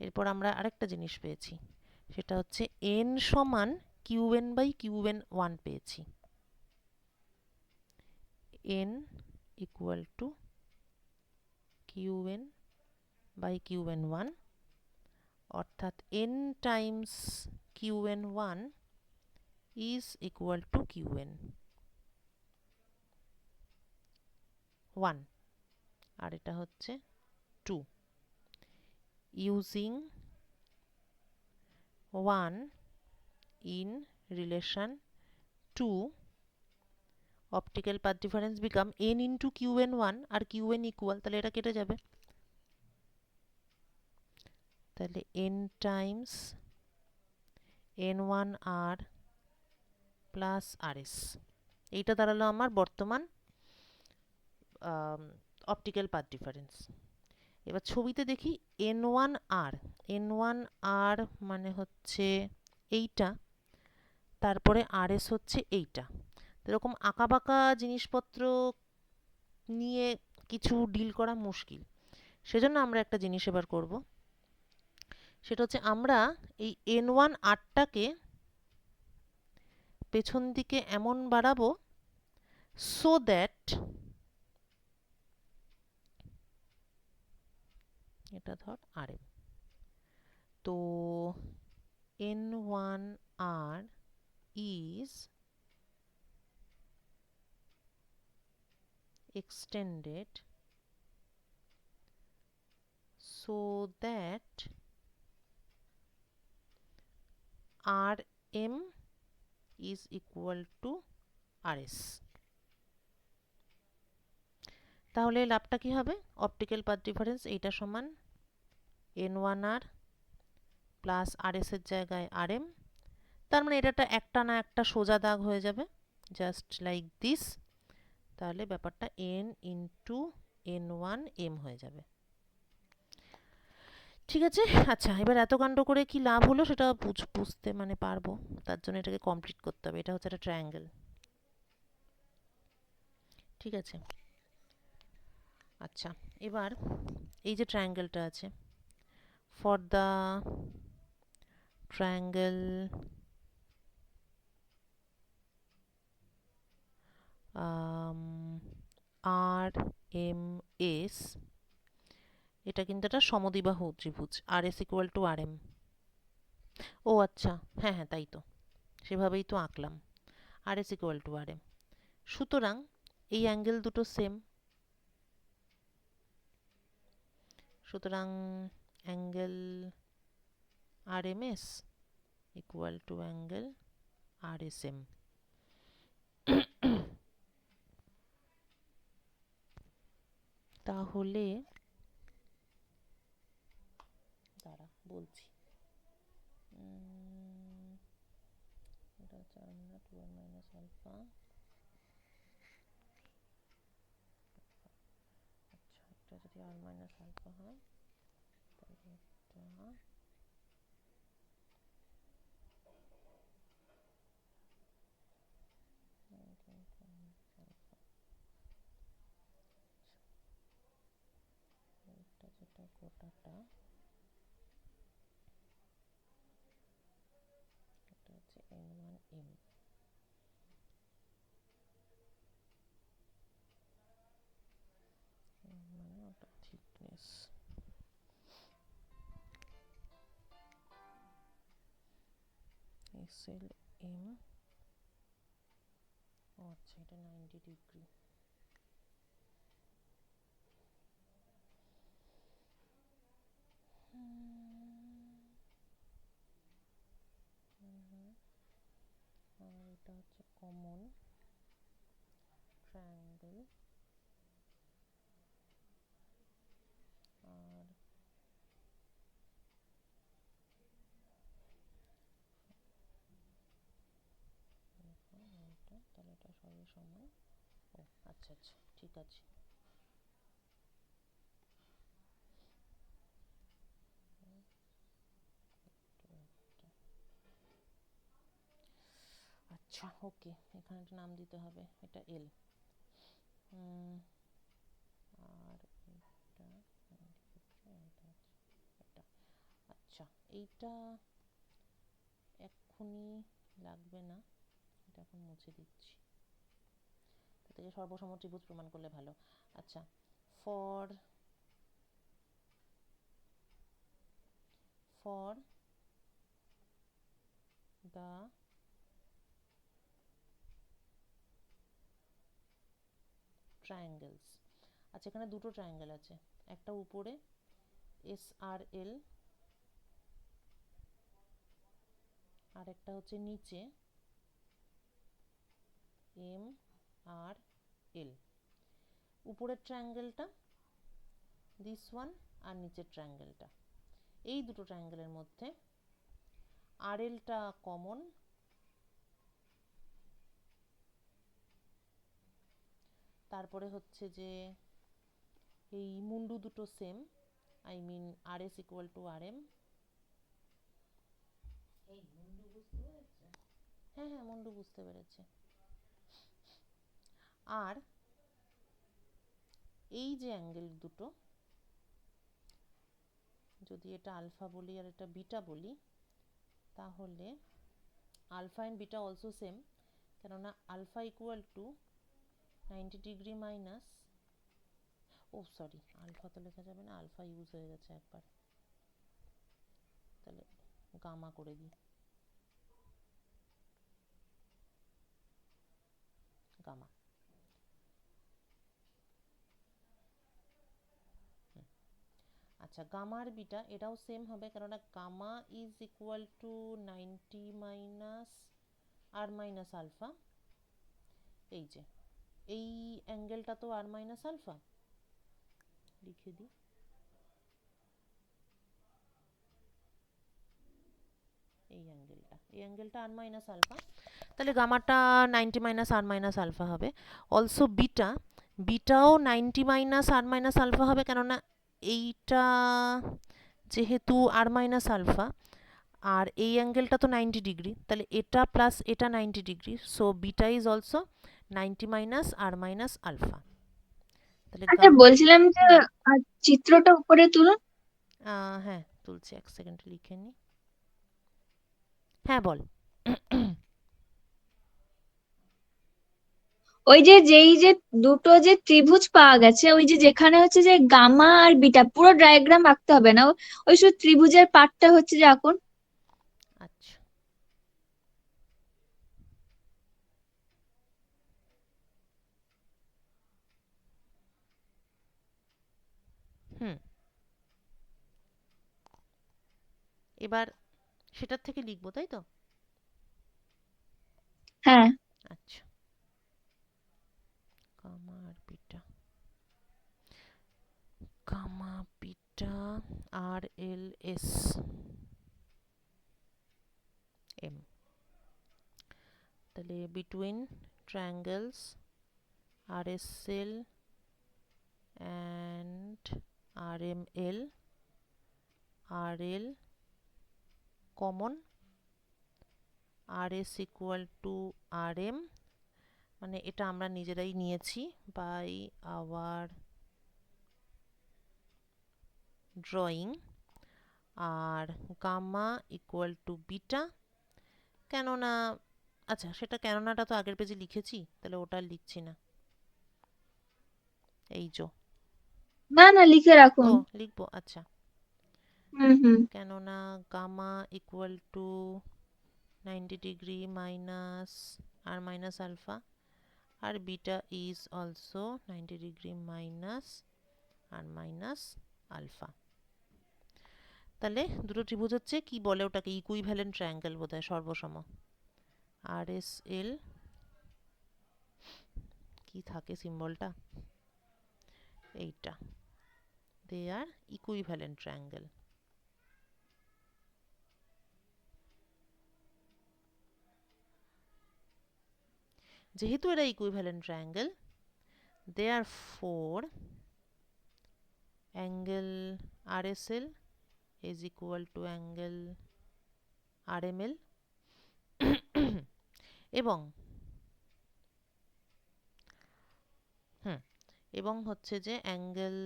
এরপর আমরা আরেকটা জিনিস পেয়েছি, সেটা হচ্ছে N সমান QN বাই QN1 পেয়েছি। N equal to QN by QN1, অর্থাৎ N times QN1 is equal to QN1, আর এটা হচ্ছে 2। Using 1 in relation to optical path difference become N into QN1 R QN equal, তাহলে এটা কেটে যাবে, তাহলে N times n1r plus rs, এইটা দাঁড়ালো আমার বর্তমান অপটিক্যাল পাথ ডিফারেন্স। এবার ছবিতে দেখি n1r, n1r মানে হচ্ছে এইটা, তারপরে rs হচ্ছে এইটা। এরকম আঁকাবাঁকা জিনিসপত্র নিয়ে কিছু ডিল করা মুশকিল, সেজন্য আমরা একটা জিনিস এবার করব, সেটা হচ্ছে আমরা এই n1rটাকে পেছন দিকে এমন বাড়াবো so that এটা ধর rm, তো n1r is extended so that rm is equal to rs। তাহলে লাভটা কি হবে? অপটিক্যাল পাথ ডিফারেন্স এইটা সমান n1r প্লাস rs এর জায়গায় rm, তার মানে এটা একটা না একটা সোজা দাগ হয়ে যাবে, জাস্ট লাইক দিস। তাহলে ব্যাপারটা n ইন্টু n1m হয়ে যাবে। ঠিক আছে, আচ্ছা এবার এত কাণ্ড করে কি লাভ হলো সেটা বুঝতে মানে পারবো, তার জন্য এটাকে কমপ্লিট করতে হবে। এটা হচ্ছে একটা ট্রায়াঙ্গেল, ঠিক আছে। আচ্ছা এবার এই যে ট্রায়াঙ্গেলটা আছে, for the triangle R M S, এটা কিন্তু একটা সমদ্বিবাহু ত্রিভুজ, R S equal to R M. ও আচ্ছা, হ্যাঁ হ্যাঁ তাই তো, সেভাবেই তো আঁকলাম, R S equal to R M. সুতরাং এই অ্যাঙ্গেল দুটো সেম, সুতরাং angle R M S equal to angle R S M. তাহলে দাঁড়া বলছি, এটা হচ্ছে আর মানে 2r মাইনাস আলফা। আচ্ছা এটা যদি আর মাইনাস আলফা হয় তাহলে এটা এটা যেটা গোটাটা এটা হচ্ছে n1m, মানে ওটা থিকনেস, SLM। ও আচ্ছা এটা 90 ডিগ্রি। আর এটা হচ্ছে কমন ট্রায়াঙ্গেল, আর এটা তাহলে এটা সবই সমান। ও আচ্ছা আচ্ছা ঠিক আছে। আচ্ছা ওকে, এখানে একটা নাম দিতে হবে, এটা এল। আর এটা এটা আচ্ছা এইটা এক্ষুনি লাগবে না, এটা এখন মুছে দিচ্ছি, থেকে সর্বসম ত্রিভুজ প্রমাণ করলে ভালো। আচ্ছা ফর দ্য ট্রায়াঙ্গেলস, আচ্ছা এখানে দুটো ট্রায়াঙ্গেল আছে, একটা উপরে SRL আর একটা হচ্ছে নিচে MRL। উপরের ট্রায়াঙ্গেলটা দিস ওয়ান, আর নিচের ট্রায়াঙ্গেলটা, এই দুটো ট্রায়াঙ্গেলের মধ্যে আরএলটা কমন, তারপরে হচ্ছে যে এই মুন্ডু দুটো same, I mean R S equal to R M. হ্যাঁ হ্যাঁ, মুন্ডু বুঝতে পেরেছে। আর এই যে অ্যাঙ্গেল দুটো, যদি এটা আলফা বলি আর এটা বিটা বলি, তাহলে alpha and beta also same, কেননা alpha equal to 90 degree minus, ও সরি আলফা তো লেখা যাবে না, আলফা ইউজ হয়ে গেছে একবার, তাহলে গামা করে দিই, গামা। আচ্ছা, গামা আর বিটা এটাও সেম হবে, কেননা gamma is equal to 90 minus R minus alpha. এই যে এই অ্যাঙ্গেলটা তো আর মাইনাস আলফা, লিখে দিই, এই অ্যাঙ্গেলটা আর মাইনাস আলফা, তাহলে গামাটা 90 মাইনাস আর মাইনাস আলফা হবে। Also বিটাও 90 minus R minus alpha হবে, কেননা এইটা যেহেতু আর মাইনাস আলফা আর এই অ্যাঙ্গেলটা তো 90 ডিগ্রি, তাহলে এটা প্লাস এটা 90 degree, so beta is also 90 minus R minus alpha. তাহলে আচ্ছা, বলছিলাম যে হুম, চিত্রটা উপরে তুলুন। হ্যাঁ তুলছি, এক সেকেন্ড লিখে নি। হ্যাঁ বল। ওই যে যেই যে দুটো যে ত্রিভুজ পাওয়া গেছে, ওই যে যেখানে হচ্ছে যে গামা আর বিটা, পুরো ডায়াগ্রাম আঁকতে হবে না, ওই শুধু ত্রিভুজের পার্টটা হচ্ছে যে আঁকুন। আচ্ছা, হুম, এবার সেটার থেকে লিখবো তাই তো? হ্যাঁ। আচ্ছা, গামা আর beta, gamma beta R L S M, তাহলে between triangles R S L and R M L, R L common, R S equal to R M, মানে এটা আমরা নিজেরাই নিয়েছি বাই আওয়ার ড্রয়িং, আর গামা ইকুয়াল টু বিটা, কেননা আচ্ছা সেটা কেননাটা তো আগের পেজে লিখেছি, তাহলে ওটা আর লিখছি না, এই যো। না না, লিখে ও রাখুন। লিখবো, আচ্ছা, হুম হুম। কেননা gamma equal to 90 degree minus R minus alpha, আর beta is also 90 degree minus R minus alpha. তাহলে দুটো ত্রিভুজ হচ্ছে, কি বলে ওটাকে, ইকুইভ্যালেন্ট ট্রায়াঙ্গেল বোধহয়, সর্বসম। আর এস এল, কি থাকে সিম্বলটা, এইটা, দে আর ইকুইভ্যালেন্ট ট্রায়াঙ্গেল। যেহেতু এরা equivalent triangle, they are for angle R S L is equal to angle R M L, এবং এবং হচ্ছে যে angle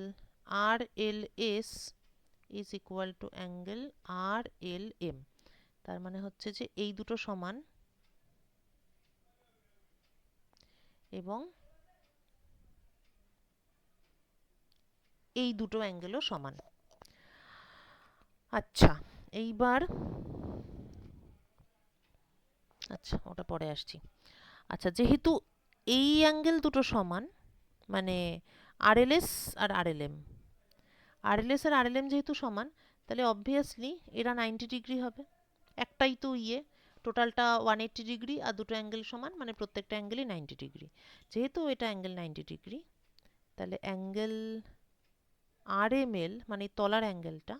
R L S is equal to angle R L M, তার মানে হচ্ছে যে এই দুটো সমান এবং এই দুটো অ্যাঙ্গেলও সমান। আচ্ছা, এইবার আচ্ছা ওটা পরে আসছি। আচ্ছা, যেহেতু এই অ্যাঙ্গেল দুটো সমান, মানে আরএলএস আর আরএলএম, আরএলএস আর আরএলএম যেহেতু সমান, তাহলে অবভিয়াসলি এরা 90 ডিগ্রি হবে, একটাই তো টোটালটা 180 ডিগ্রি, আর দুটো অ্যাঙ্গেল সমান, মানে প্রত্যেকটা অ্যাঙ্গেলই 90 ডিগ্রি। যেহেতু এটা অ্যাঙ্গেল 90 ডিগ্রি, তাহলে অ্যাঙ্গেল আর এম এল মানে তলার অ্যাঙ্গেলটা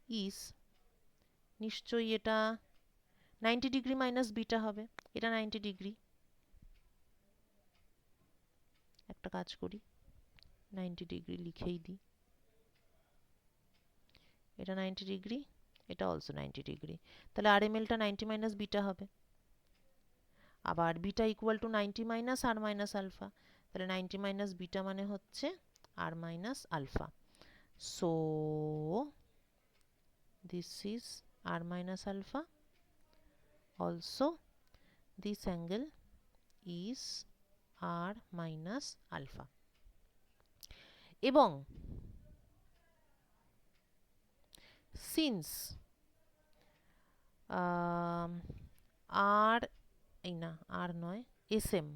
ইজ নিশ্চয়ই এটা 90 ডিগ্রি মাইনাস বিটা হবে, এটা 90 ডিগ্রি। একটা কাজ করি, 90 ডিগ্রি লিখেই দিই। এটা 90 ডিগ্রি, এটা অলসো 90 ডিগ্রি। তাহলে আরএমএলটা 90 মাইনাস বিটা হবে। আবার beta equal to 90 minus R minus alpha, তাহলে 90 মাইনাস বিটা মানে হচ্ছে R minus alpha. So this is R minus alpha, also this angle is R minus alpha. এবং সিন্স আর, এই না আর নয়, এসএম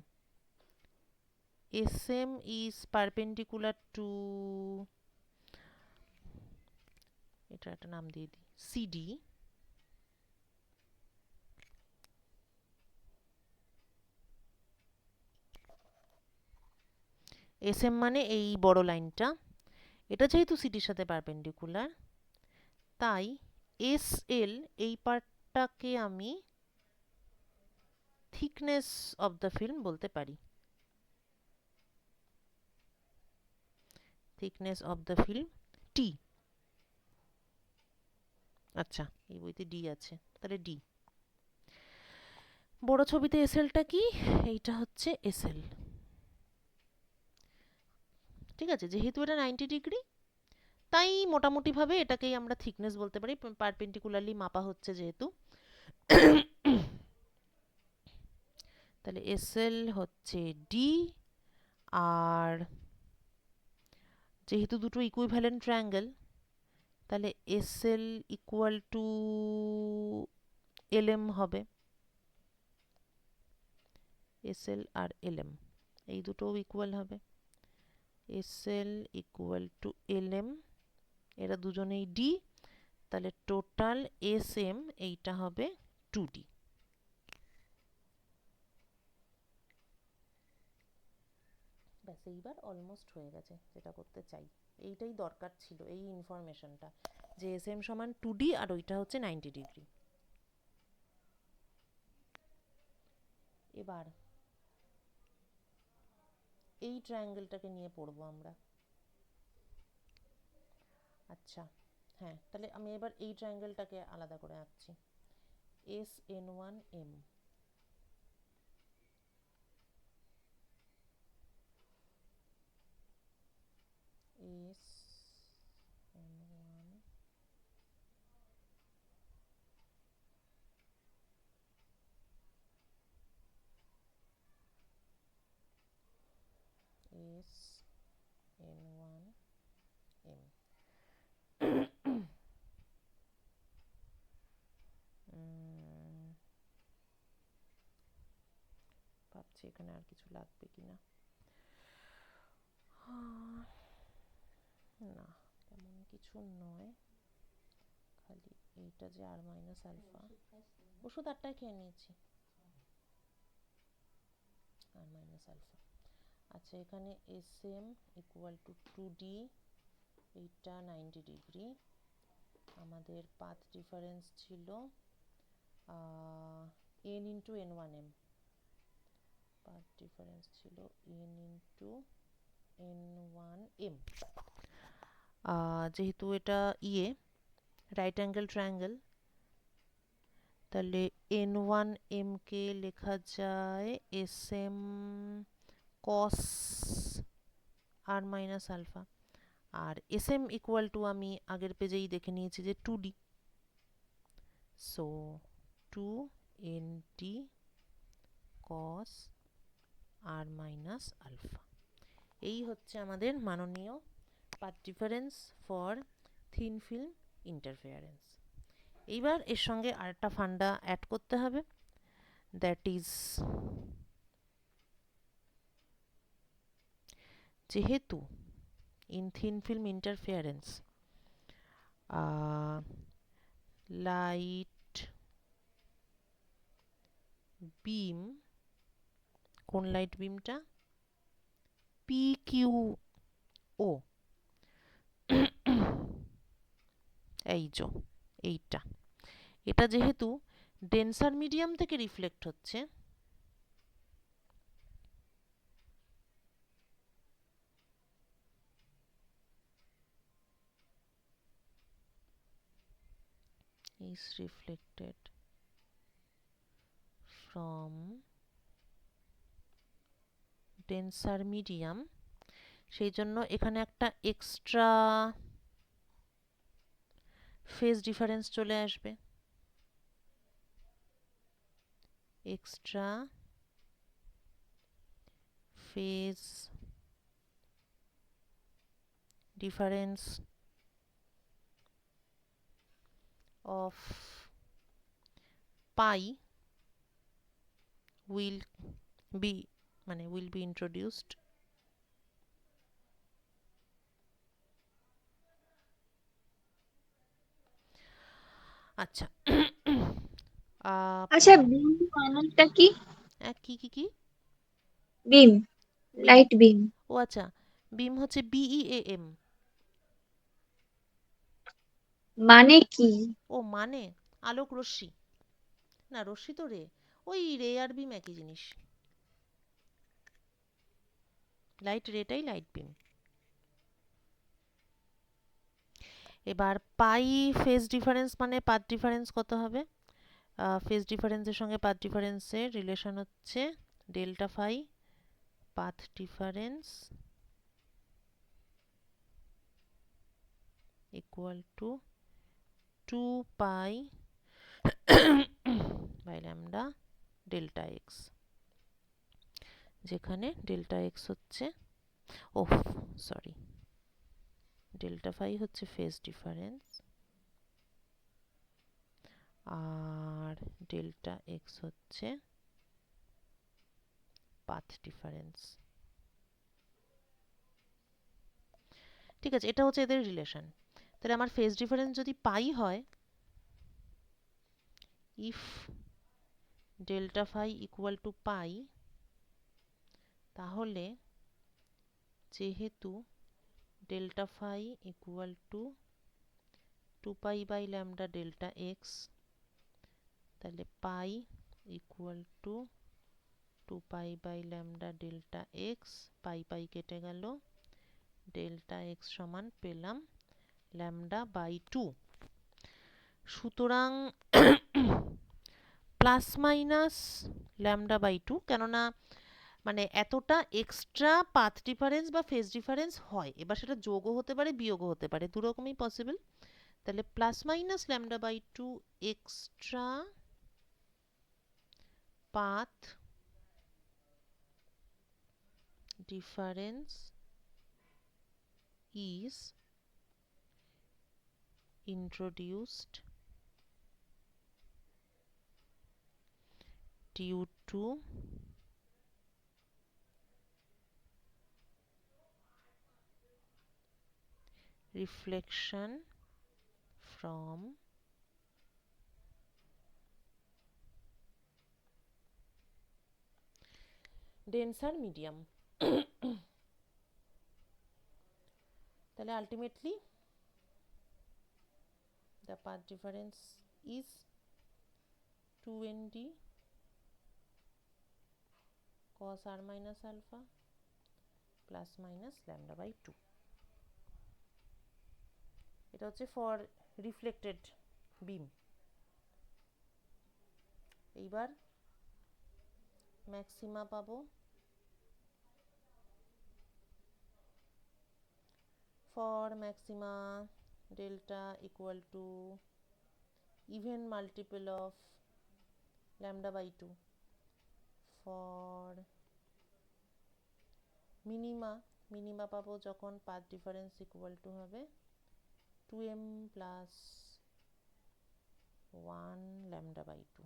is perpendicular to, এটা একটা নাম দিয়ে দিই, সিডি, এসএম মানে এই বড় লাইনটা, এটা যেহেতু সিডির সাথে পারপেন্ডিকুলার, তাই এসএল এই পার্টটাকে আমি থিকনেস অফ দ্য ফিল্ম বলতে পারি। থিকনেস অফ দ্য ফিল্ম টি। আচ্ছা, এই বইতে ডি আছে, তাহলে ডি। বড় ছবিতে এসএলটা কি? এইটা হচ্ছে এসএল। ঠিক আছে, যেহেতু এটা 90 ডিগ্রি, তাই মোটামুটিভাবে এটাকেই আমরা থিকনেস বলতে পারি, পারপেন্ডিকুলারলি মাপা হচ্ছে যেহেতু। তাহলে এসএল হচ্ছে ডি, আর যেহেতু দুটো ইকুইভ্যালেন্ট ট্রায়াঙ্গেল, তাহলে এসএল ইকুয়াল টু এলএম হবে। এসএল আর এলএম এই দুটোও ইকুয়াল হবে। এসএল ইকুয়াল টু এলএম, এরা দুজনেই ডি, তাহলে টোটাল এসএম এইটা হবে 2D। ব্যাস, এইবার অলমোস্ট হয়ে গেছে যেটা করতে চাই। এইটাই দরকার ছিল, এই ইনফরমেশনটা, যে এসএম সমান 2D আর ওইটা হচ্ছে 90 ডিগ্রি। এবার এই ট্রায়াঙ্গেলটাকে নিয়ে পড়বো আমরা। আচ্ছা, হ্যাঁ, তাহলে আমি এবার এই ট্রায়াঙ্গেলটাকে আলাদা করে আঁকছি। SN1M, SN1, SN1M। ভাবছি এখানে আর কিছু লাগবে কিনা। না, তেমন কিছু নয়, খালি এইটা যে আর মাইনাস আলফা, ওষুধ আটটায় খেয়ে নিয়েছি, আর মাইনাস আলফা। আচ্ছা, এখানে এসএম ইকুয়াল টু 2D, এইটা 90 ডিগ্রি। আমাদের পাথ ডিফারেন্স ছিল n into n1m, path difference ছিল n ইন্টু n1m। যেহেতু এটা ইয়ে রাইট অ্যাঙ্গেল ট্রায়াঙ্গেল, তাহলে n1m কে লেখা যায় sm cos R minus alpha, আর sm ইকুয়াল টু আমি আগের পেজেই দেখে নিয়েছি যে 2D, so 2nt cos R minus alpha. এই হচ্ছে আমাদের মাননীয় path difference for thin film interference. এইবার এর সঙ্গে আরেকটা ফান্ডা অ্যাড করতে হবে, দ্যাট ইজ যেহেতু in thin film interference light beam, কোন লাইট বিমটা? PQO, এই যে এইটা, এটা যেহেতু ডেন্সার মিডিয়াম থেকে রিফ্লেক্ট হচ্ছে, is reflected from denser medium, সেই জন্য এখানে একটা এক্সট্রা ফেজ ডিফারেন্স চলে আসবে, extra phase difference of pi will be will be introduced আচ্ছা আচ্ছা, বিম মানেটা কি? কি কি কি বিম, বিম? লাইট বিম ও আচ্ছা, বিম হচ্ছে BEAM। মানে কি? ও মানে আলোক রশ্মি, না রশ্মি তো রে, ওই রে আর বিম একই জিনিস, লাইট রেটাই লাইট বিম। এবার পাই ফেজ ডিফারেন্স মানে পাথ ডিফারেন্স কত হবে? ফেজ ডিফারেন্সের সঙ্গে পাথ ডিফারেন্সের রিলেশন হচ্ছে delta phi path difference equal to 2 pi by lambda delta x, যেখানে ডেল্টা এক্স হচ্ছে সরি ডেল্টা ফাই হচ্ছে ফেজ ডিফারেন্স আর ডেল্টা এক্স হচ্ছে পাথ ডিফারেন্স। ঠিক আছে, এটা হচ্ছে এদের রিলেশন। তাহলে আমার ফেজ ডিফারেন্স যদি পাই হয়, if delta phi equal to pi, তাহলে যেহেতু delta phi equal to 2 pi by lambda delta x, তাহলে pi equal to 2 pi by lambda delta x, pi pi কেটে গেল, ডেল্টা এক্স সমান পেলাম ল্যামডা বাই 2। সুতরাং প্লাস মাইনাস ল্যামডা বাই 2, কেননা মানে এতটা এক্সট্রা পাথ ডিফারেন্স বা ফেজ ডিফারেন্স হয়, এবার সেটা যোগও হতে পারে বিয়োগও হতে পারে, দুরকমই পসিবল। তাহলে plus minus lambda by 2 extra path difference is introduced due to reflection from denser medium। তাহলে ultimately the path difference is 2nd cos r minus alpha plus minus lambda by 2। এটা হচ্ছে ফর রিফ্লেক্টেড বিম। এইবার maxima পাবো for maxima delta equal to even multiple of lambda by 2, for minima পাবো যখন path difference equal to হবে 2m plus 1 lambda by 2।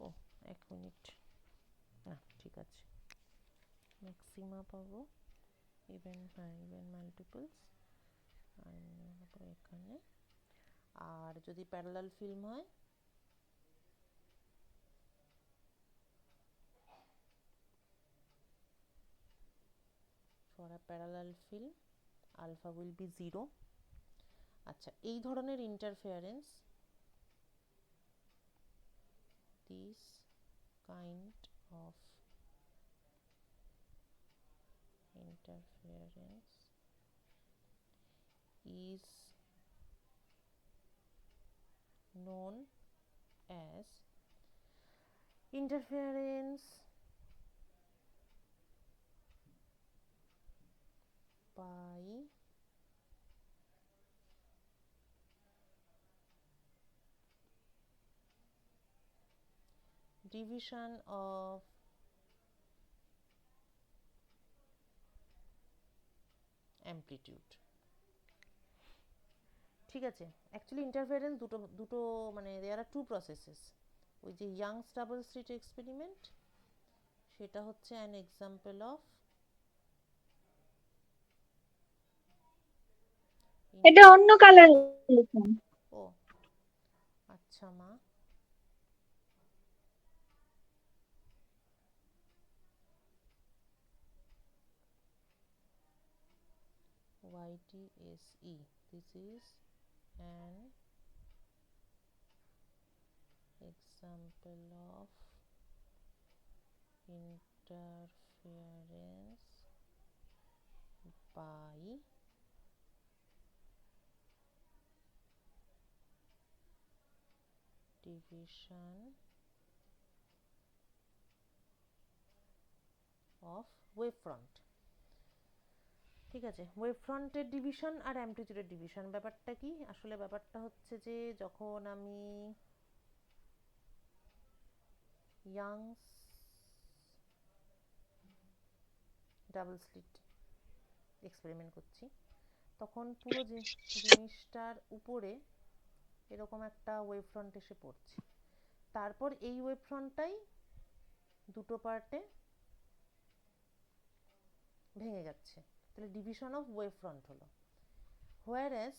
ও এক minute, না ঠিক আছে, ম্যাক্সিমা পাবো ইভেন মাল্টিপলস এখানে, আর যদি প্যারালাল ফিল্ম হয় for a parallel film alpha will be 0। আচ্ছা, এই ধরনের interference, this kind of interference is known as interference by division of amplitude। ঠিক আছে, অ্যাকচুয়ালি ইন্টারফারেন্স দুটো দুটো মানে দেয়ার আর টু প্রসেসেস। ওই যে ইয়াংস ডাবল স্লিট এক্সপেরিমেন্ট, সেটা হচ্ছে অ্যান এক্সাম্পল অফ এটা অন্য কালার লিখুন। ও আচ্ছা মা, YTSE, this is an example of interference by division of wavefront। ঠিক আছে, ওয়েভফ্রন্টের ডিভিশন আর অ্যামপ্লিটিউডের ডিভিশন ব্যাপারটা কি? আসলে ব্যাপারটা হচ্ছে যে যখন আমি ইয়াংস ডাবল স্লিট এক্সপেরিমেন্ট করছি, তখন পুরো যে জিনিসটার উপরে এরকম একটা ওয়েভফ্রন্ট এসে পড়ছে, তারপর এই ওয়েভফ্রন্টটাই দুটো পার্টে ভেঙে যাচ্ছে, তাহলে ডিভিশন অফ ওয়েভফ্রন্ট হলো। হোয়ারএস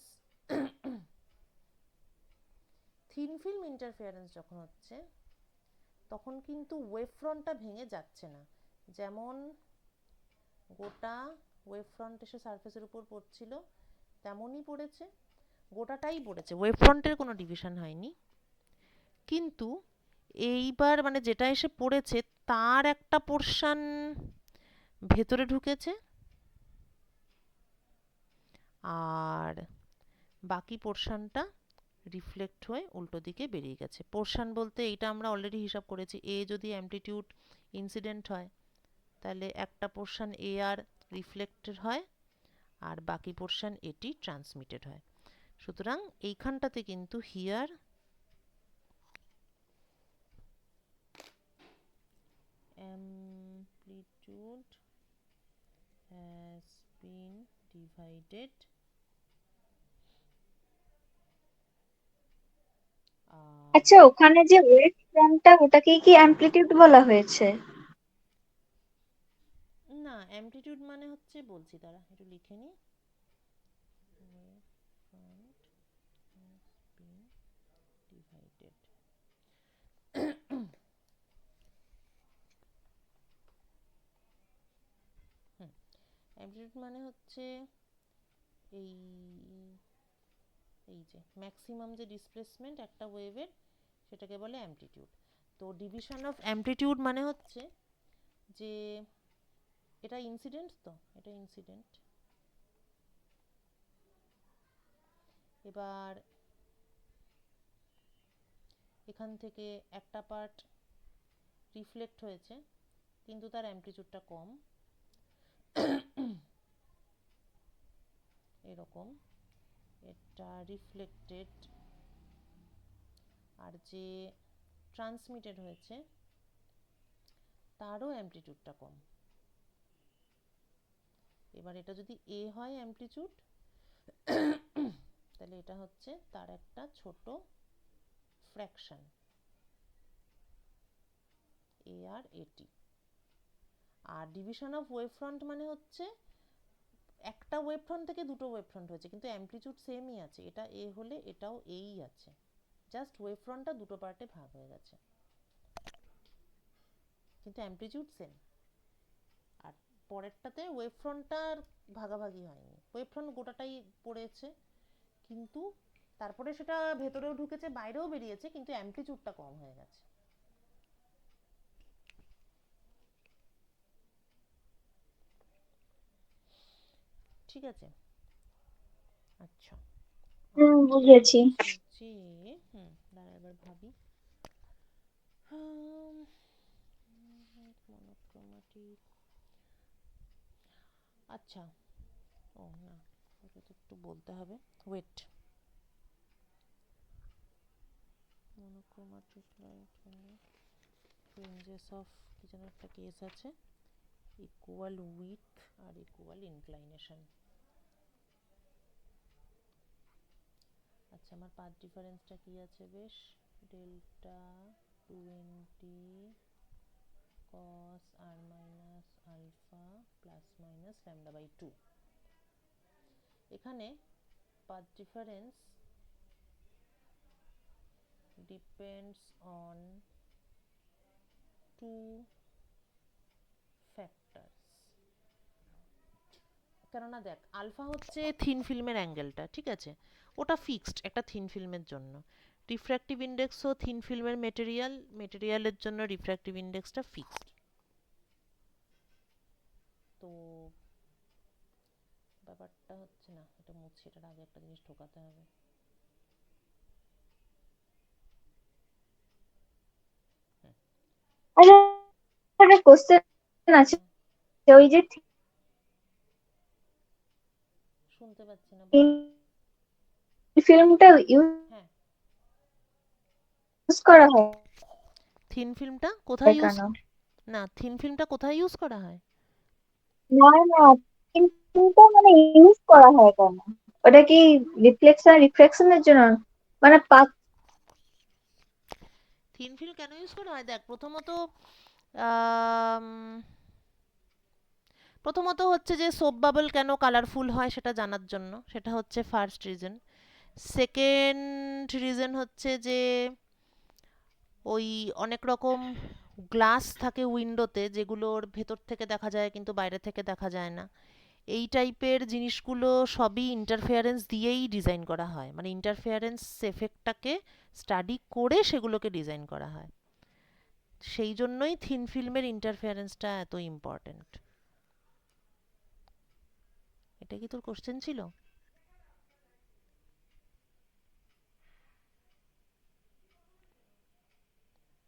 থিন ফিল্ম ইন্টারফেয়ারেন্স যখন হচ্ছে, তখন কিন্তু ওয়েভফ্রন্টটা ভেঙে যাচ্ছে না, যেমন গোটা ওয়েভফ্রন্ট এসে সারফেসের উপর পড়ছিল তেমনই পড়েছে, গোটাটাই পড়েছে, ওয়েভফ্রন্টের কোনো ডিভিশন হয়নি। কিন্তু এইবার মানে যেটা এসে পড়েছে তার একটা পোর্শন ভেতরে ঢুকেছে, আর বাকি পোর্শনটা রিফ্লেক্ট হয়ে উল্টো দিকে বেরিয়ে গেছে। পোর্শন বলতে এইটা আমরা অলরেডি হিসাব করেছি, এ যদি অ্যামপ্লিটিউড ইনসিডেন্ট হয় তাহলে একটা পোর্শন এ আর রিফ্লেক্টেড হয়, আর বাকি পোর্শন এটি ট্রান্সমিটেড হয়। সুতরাং এইখানটাতে কিন্তু here amplitude has been divided আচ্ছা, ওখানে যে ওয়েভ ফ্রন্টটা ওটাকেই কি অ্যামপ্লিটিউড বলা হয়েছে? না, অ্যামপ্লিটিউড মানে হচ্ছে, বলছি দাঁড়া একটু লিখে নিই, অ্যামপ্লিটিউড মানে হচ্ছে এই এই যে ম্যাক্সিমাম যে ডিসপ্লেসমেন্ট একটা ওয়েভের, সেটাকে বলে অ্যামপ্লিটিউড। তো ডিভিশন অফ অ্যামপ্লিটিউড মানে হচ্ছে যে এটা ইনসিডেন্ট, তো এটা ইনসিডেন্ট, এবার এখান থেকে একটা পার্ট রিফ্লেক্ট হয়েছে কিন্তু তার অ্যামপ্লিটিউডটা কম, এরকম এটা রিফ্লেক্টেড, আর যে ট্রান্সমিটেড হয়েছে তারও অ্যামপ্লিটিউডটা কম। এবার এটা যদি এ হয় অ্যামপ্লিটিউড, তাহলে এটা হচ্ছে তার একটা ছোট ফ্র্যাকশন, এ আর এটি। আর ডিভিশন অফ ওয়েভফ্রন্ট মানে হচ্ছে একটা ওয়েভফ্রন্ট থেকে দুটো ওয়েভফ্রন্ট হয়েছে কিন্তু অ্যামপ্লিটিউড সেমই আছে, এটা এ হলে এটাও এই আছে, জাস্ট ওয়েভফ্রন্টটা দুটো পার্টে ভাগ হয়ে গেছে কিন্তু অ্যামপ্লিটিউড সেম। আর পরেরটাতে ওয়েভ ফ্রন্টটা আর ভাগাভাগি হয়নি, ওয়েভ ফ্রন্ট গোটাটাই পড়েছে, কিন্তু তারপরে সেটা ভেতরেও ঢুকেছে বাইরেও বেরিয়েছে, কিন্তু অ্যামপ্লিচিউডটা কম হয়ে গেছে। ঠিক আছে। আচ্ছা, বুঝেছি। যে দাঁড়া এবার ভাবি। মনোক্রোমাটিক, আচ্ছা, ও না, ওটা তো একটু বলতে হবে, wait. Monochromatic light fringes of কি যেন একটা কেস আছে, ইকুয়াল উইথ আর ইকুয়াল ইনক্লাইনেশন। আচ্ছা, আমার পাথ ডিফারেন্সটা কি আছে বেশ, delta 20 cos r minus alpha plus minus lambda by 2। এখানে path difference depends on two factors। কেননা দেখ, আলফা হচ্ছে থিন ফিল্মের অ্যাঙ্গেলটা, ঠিক আছে, ওটা ফিক্সড একটা থিন ফিল্মের জন্য। রিফ্র্যাক্টিভ ইন্ডেক্সও থিন ফিল্মের মেটেরিয়ালের জন্য রিফ্র্যাক্টিভ ইন্ডেক্সটা ফিক্সড। তো ব্যাপারটা হচ্ছে, না এটা মুছছি, এটার আগে একটা জিনিস ঢোকাতে হবে। আচ্ছা, একটা কোশ্চেন আছে, ওই যে শুনতে পাচ্ছি না, বল। ফিল্মটা হ্যাঁ, ইউজ করা হয় থিন ফিল্মটা কোথায় ইউজ, কেন? না থিন ফিল্মটা কোথায় ইউজ করা হয়? না না, ফিল্মটা মানে ইউজ করা হয় কেন? ওটা কি রিফ্লেকশনের জন্য? মানে থিন ফিল্ম কেন ইউজ করা হয়, দেখ আম, প্রথমত হচ্ছে যে সোপ বাবল কেন কালারফুল হয় সেটা জানার জন্য, সেটা হচ্ছে ফার্স্ট রিজন। সেকেন্ড রিজন হচ্ছে যে ওই অনেক রকম গ্লাস থাকে উইন্ডোতে, যেগুলোর ভেতর থেকে দেখা যায় কিন্তু বাইরে থেকে দেখা যায় না। এই টাইপের জিনিসগুলো সবই ইন্টারফেয়ারেন্স দিয়েই ডিজাইন করা হয়, মানে ইন্টারফেয়ারেন্স এফেক্টটাকে স্টাডি করে সেগুলোকে ডিজাইন করা হয়। সেই জন্যই থিন ফিল্মের ইন্টারফেয়ারেন্সটা এত ইম্পর্ট্যান্ট। এটা কি তোর কোশ্চেন ছিল?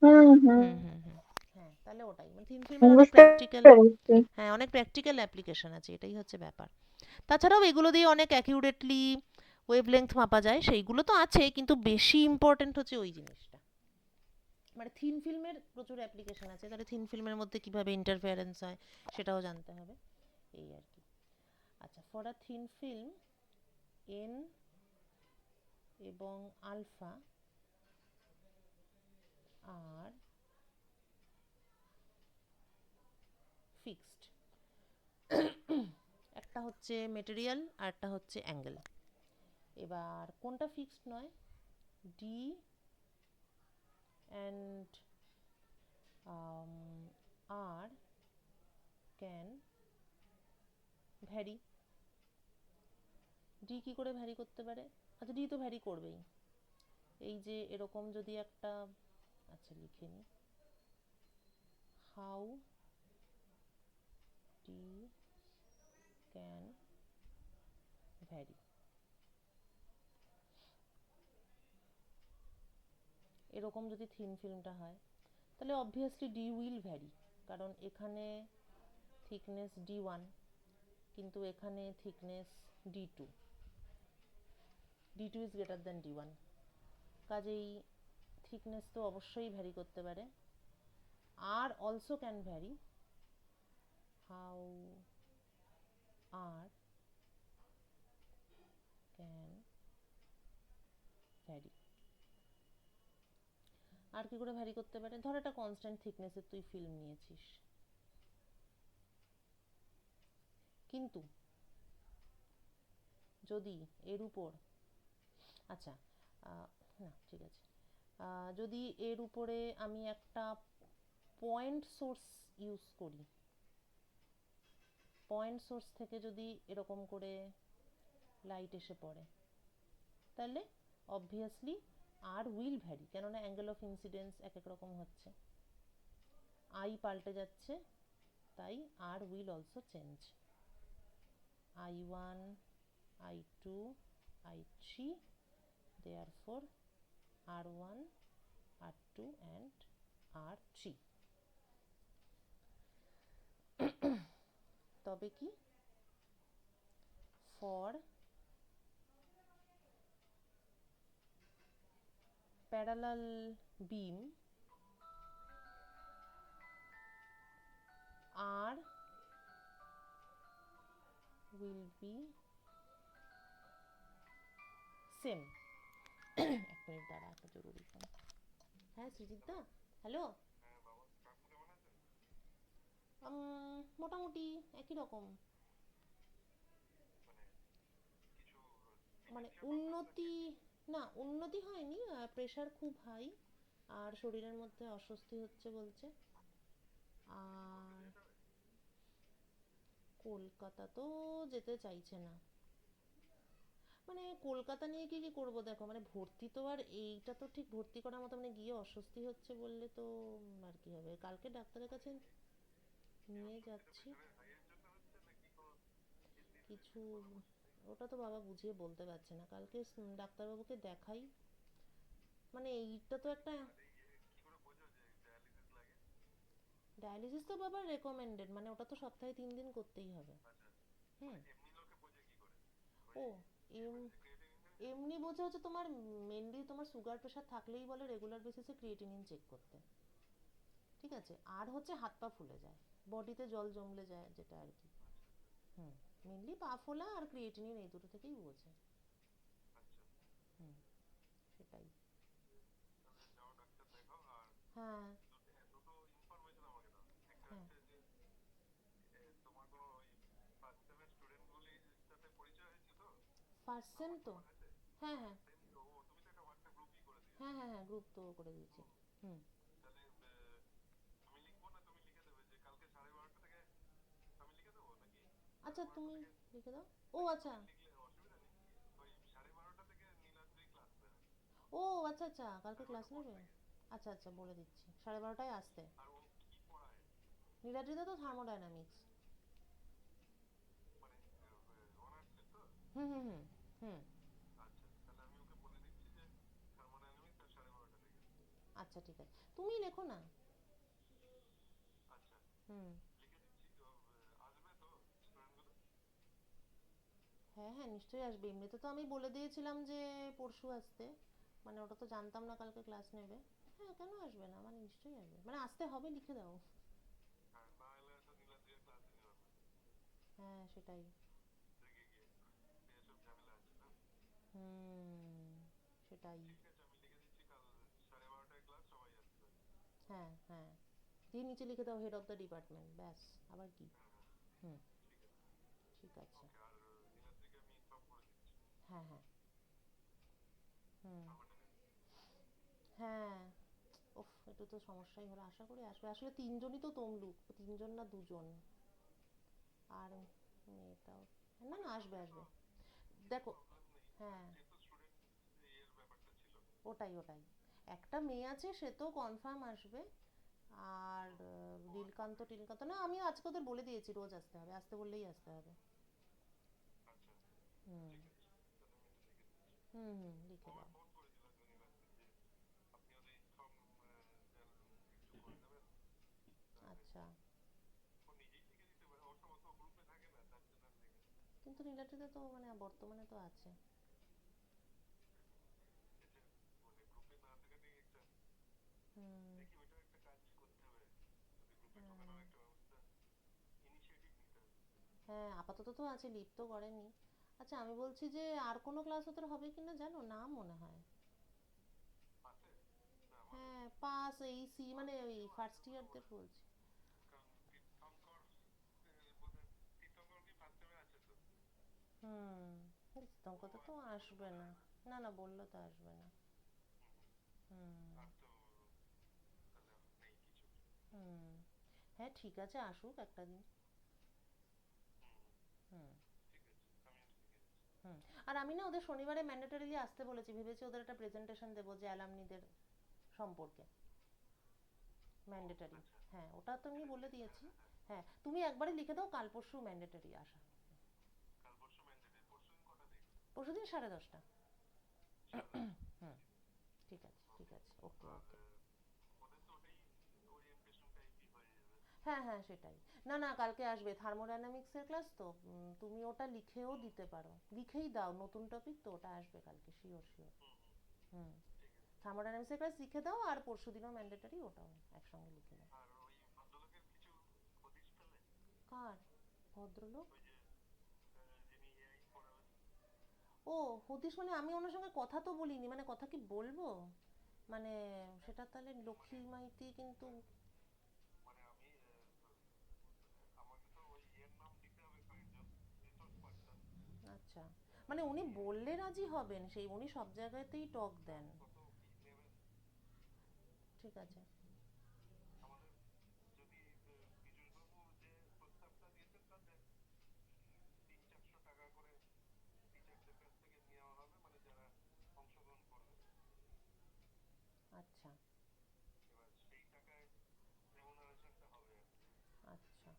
হুম হুম, হুম হুম হুম, হ্যাঁ, তাহলে ওটাই, মানে থিন ফিল্মের অনেক বুঝতে প্র্যাকটিক্যাল, পেরেছি। হ্যাঁ অনেক প্র্যাকটিক্যাল অ্যাপ্লিকেশন আছে, এটাই হচ্ছে ব্যাপার। তাছাড়াও এগুলো দিয়ে অনেক অ্যাকিউরেটলি ওয়েভলেংথ মাপা যায়, সেইগুলো তো আছে, কিন্তু বেশি ইম্পর্ট্যান্ট হচ্ছে ওই জিনিসটা। মানে থিন ফিল্মের প্রচুর অ্যাপ্লিকেশন আছে, তাহলে থিন ফিল্মের মধ্যে কিভাবে ইন্টারফেয়ারেন্স হয় সেটাও জানতে হবে, এই আর কি। আচ্ছা, for a thin film N এবং আলফা আর ফিক্সড, একটা হচ্ছে মেটেরিয়াল আর একটা হচ্ছে অ্যাঙ্গেল। এবার কোনটা ফিক্সড নয়, D and R can vary. D কি করে ভ্যারি করতে পারে? আচ্ছা, ডি তো ভ্যারি করবেই। এই যে এরকম যদি একটা, আচ্ছা লিখে নি, হাউ ডি ক্যান ভ্যারি, এরকম যদি থিন ফিল্মটা হয় তাহলে অবভিয়াসলি ডি উইল ভ্যারি, কারণ এখানে থিকনেস D1 কিন্তু এখানে thickness D2, D2 is greater than D1, কাজেই থিকনেস তো অবশ্যই ভ্যারি করতে পারে। R also can vary, how R can vary. R কি করে ভ্যারি করতে পারে, ধর একটা কনস্ট্যান্ট থিকনেসের তুই ফিল্ম নিয়েছিস, কিন্তু যদি এর উপর, আচ্ছা, না ঠিক আছে, যদি এর উপরে আমি একটা পয়েন্ট সোর্স ইউজ করি, পয়েন্ট সোর্স থেকে যদি এরকম করে লাইট এসে পড়ে তাহলে অবভিয়াসলি আর উইল ভ্যারি, কেননা অ্যাঙ্গেল অফ ইনসিডেন্স এক এক রকম হচ্ছে, আই পাল্টে যাচ্ছে, তাই R will also change. I1, I2, I3, therefore R1, R2 and R3। তবে কি for parallel beam R will be same। এক মিনিট দাঁড়া, একটা জরুরি ফোন। হ্যাঁ সৃজিত দা, হ্যালো। মোটামুটি একই রকম, মানে উন্নতি না, উন্নতি হয়নি, প্রেশার খুব হাই আর শরীরের মধ্যে অস্বস্তি হচ্ছে বলছে। আর কলকাতা তো যেতে চাইছে না, মানে কলকাতা নিয়ে কি কি করবো দেখো, মানে ভর্তি তো আর এইটা তো ঠিক ভর্তি করার মতো, মানে গিয়ে অস্বস্তি হচ্ছে বললে তো আর কি হবে। কালকে ডাক্তারের কাছে নিয়ে যাচ্ছি, কিছু ওটা তো বাবা বুঝিয়ে বলতে পারছে না, কালকে ডাক্তারবাবুকে দেখাই। মানে এইটা তো একটা, ডায়ালিসিস তো বাবার রেকমেন্ডেড, মানে ওটা তো সপ্তাহে 3 দিন করতেই হবে। হুম। ও এম এমনি বোঝা হচ্ছে তোমার, মেনলি তোমার সুগার প্রেশার থাকলেই বলে রেগুলার বেসিসে ক্রিয়েটিনিন চেক করতে, ঠিক আছে। আর হচ্ছে হাত পা ফুলে যায়, বডিতে জল জমলে যায় যেটা আর কি। হুম, মেনলি পা ফোলা আর ক্রিয়েটিনিন এই দুটো থেকেই বোঝে। হুম, সেটাই। হ্যাঁ হ্যাঁ। ফার্স্ট সেম তো, হ্যাঁ হ্যাঁ হ্যাঁ হ্যাঁ হ্যাঁ, গ্রুপ তো করে দিয়েছি। হুম। আচ্ছা তুমি লিখে দাও। ও আচ্ছা, ও আচ্ছা আচ্ছা, কালকে ক্লাস নেবে। আচ্ছা আচ্ছা, বলে দিচ্ছি 12:30টায় আসতে। নীলাদ্রিদা তো থার্মোডাইনামিক্স। হুম হুম হুম হুম। আচ্ছা ঠিক আছে, তুমি লেখো না। হুম। হ্যাঁ হ্যাঁ নিশ্চয়ই আসবে, এমনিতে তো আমি বলে দিয়েছিলাম যে পরশু আসতে, মানে ওটা তো জানতাম না কালকে ক্লাস নেবে। হ্যাঁ কেন আসবে না, মানে নিশ্চয়ই আসবে, মানে আসতে হবে, লিখে দাও। হ্যাঁ সেটাই। হুম, সেটাই। হ্যাঁ হ্যাঁ, দিয়ে নিচে লিখে দাও হেড অফ দ্য ডিপার্টমেন্ট, ব্যাস, আবার কি। হুম, ঠিক আছে। হ্যাঁ হ্যাঁ। হুম। হ্যাঁ। ওফ, একটু তো সমস্যাই হলো, আশা করি আসবে, আসলে 3জনই তো তমলুক, 3জন না 2জন, আর মেয়েটাও। না না, আসবে আসবে। দেখো, হ্যাঁ ওটাই ওটাই, একটা মেয়ে আছে সে তো কনফার্ম আসবে। আর নীলকান্ত টিলকান্ত না, আমি আজকে ওদের বলে দিয়েছি রোজ আসতে হবে, আসতে বললেই আসতে হবে। হুম হুম হুম, লিখে দাও। আচ্ছা, কিন্তু নীলাদ্রিতে তো মানে বর্তমানে তো আছে। হুম। হ্যাঁ আপাতত তো আছে, লিভ তো করেনি। আচ্ছা আমি বলছি যে আর কোনো ক্লাস ওদের হবে কিনা জানো, না মনে হয়। হ্যাঁ পাস এই সি মানে ওই ফার্স্ট ইয়ারদের বলছি। হুম, তীর্থঙ্কর তো আসবে না, না না বললো তো আসবে না। হুম হুম। হ্যাঁ ঠিক আছে, আসুক একটা দিন। হুম হুম। আর আমি না ওদের শনিবারে ম্যান্ডেটরিলি আসতে বলেছি, ভেবেছি ওদের একটা প্রেজেন্টেশন দেবো যে অ্যালামনিদের সম্পর্কে, ম্যান্ডেটরি। হ্যাঁ, ওটা তো এমনি বলে দিয়েছি। হ্যাঁ, তুমি একবারে লিখে দাও কাল পরশু ম্যান্ডেটরি আসা। পরশুদিন 10:30। হুম। ঠিক আছে, ঠিক আছে, ওকে ওকে। হ্যাঁ হ্যাঁ সেটাই। না না, কালকে আসবে থার্মোডাইনামিক্সের ক্লাস তো, তুমি ওটা লিখেও দিতে পারো, লিখেই দাও, নতুন টপিক তো, ওটা আসবে কালকে শিওর শিওর। হুম। থার্মোডাইনামিক্সের ক্লাস লিখে দাও, আর পরশু দিনও ম্যান্ডেটরি, ওটাও একসঙ্গে লিখে দাও। কার ভদ্রলোক? ও, হদিশ মানে আমি ওনার সঙ্গে কথা তো বলিনি, মানে কথা কি বলবো, মানে সেটা তাহলে লক্ষ্মী মাইতি কিন্তু। আচ্ছা, মানে উনি বললে রাজি হবেন, সেই উনি সব জায়গাতেই টক দেন। ঠিক আছে। আচ্ছা আচ্ছা,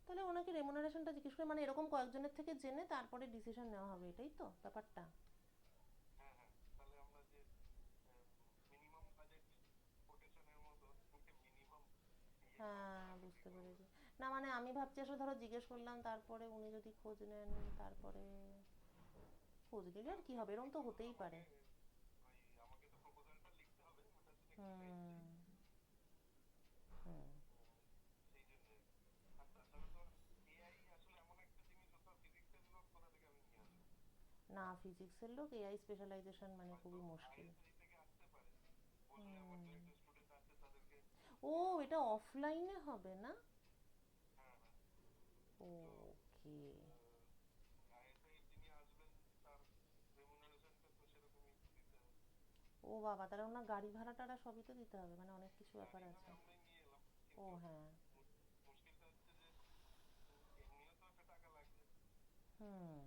তাহলে ওনাকে রেমুনারেশনটা জিজ্ঞেস করে, মানে এরকম কয়েকজনের থেকে জেনে তারপরে ডিসিশন নেওয়া হবে, এটাই তো ব্যাপারটা। হ্যাঁ বুঝতে পেরেছি। না মানে আমি ভাবছি আসলে ধরো জিজ্ঞেস করলাম, তারপরে উনি যদি খোঁজ নেন, তারপরে খোঁজ নিলে আর কি হবে, এরকম তো হতেই পারে। হুম হুম। না, ফিজিক্সের লোক এআই স্পেশালাইজেশন মানে খুবই মুশকিল। হুম। ও, এটা অফলাইনে হবে না? ওকে। ও বাবা, তাহলে ওনার গাড়ি ভাড়া টাড়া সবই তো দিতে হবে, মানে অনেক কিছু ব্যাপার আছে। ও হ্যাঁ। হুম।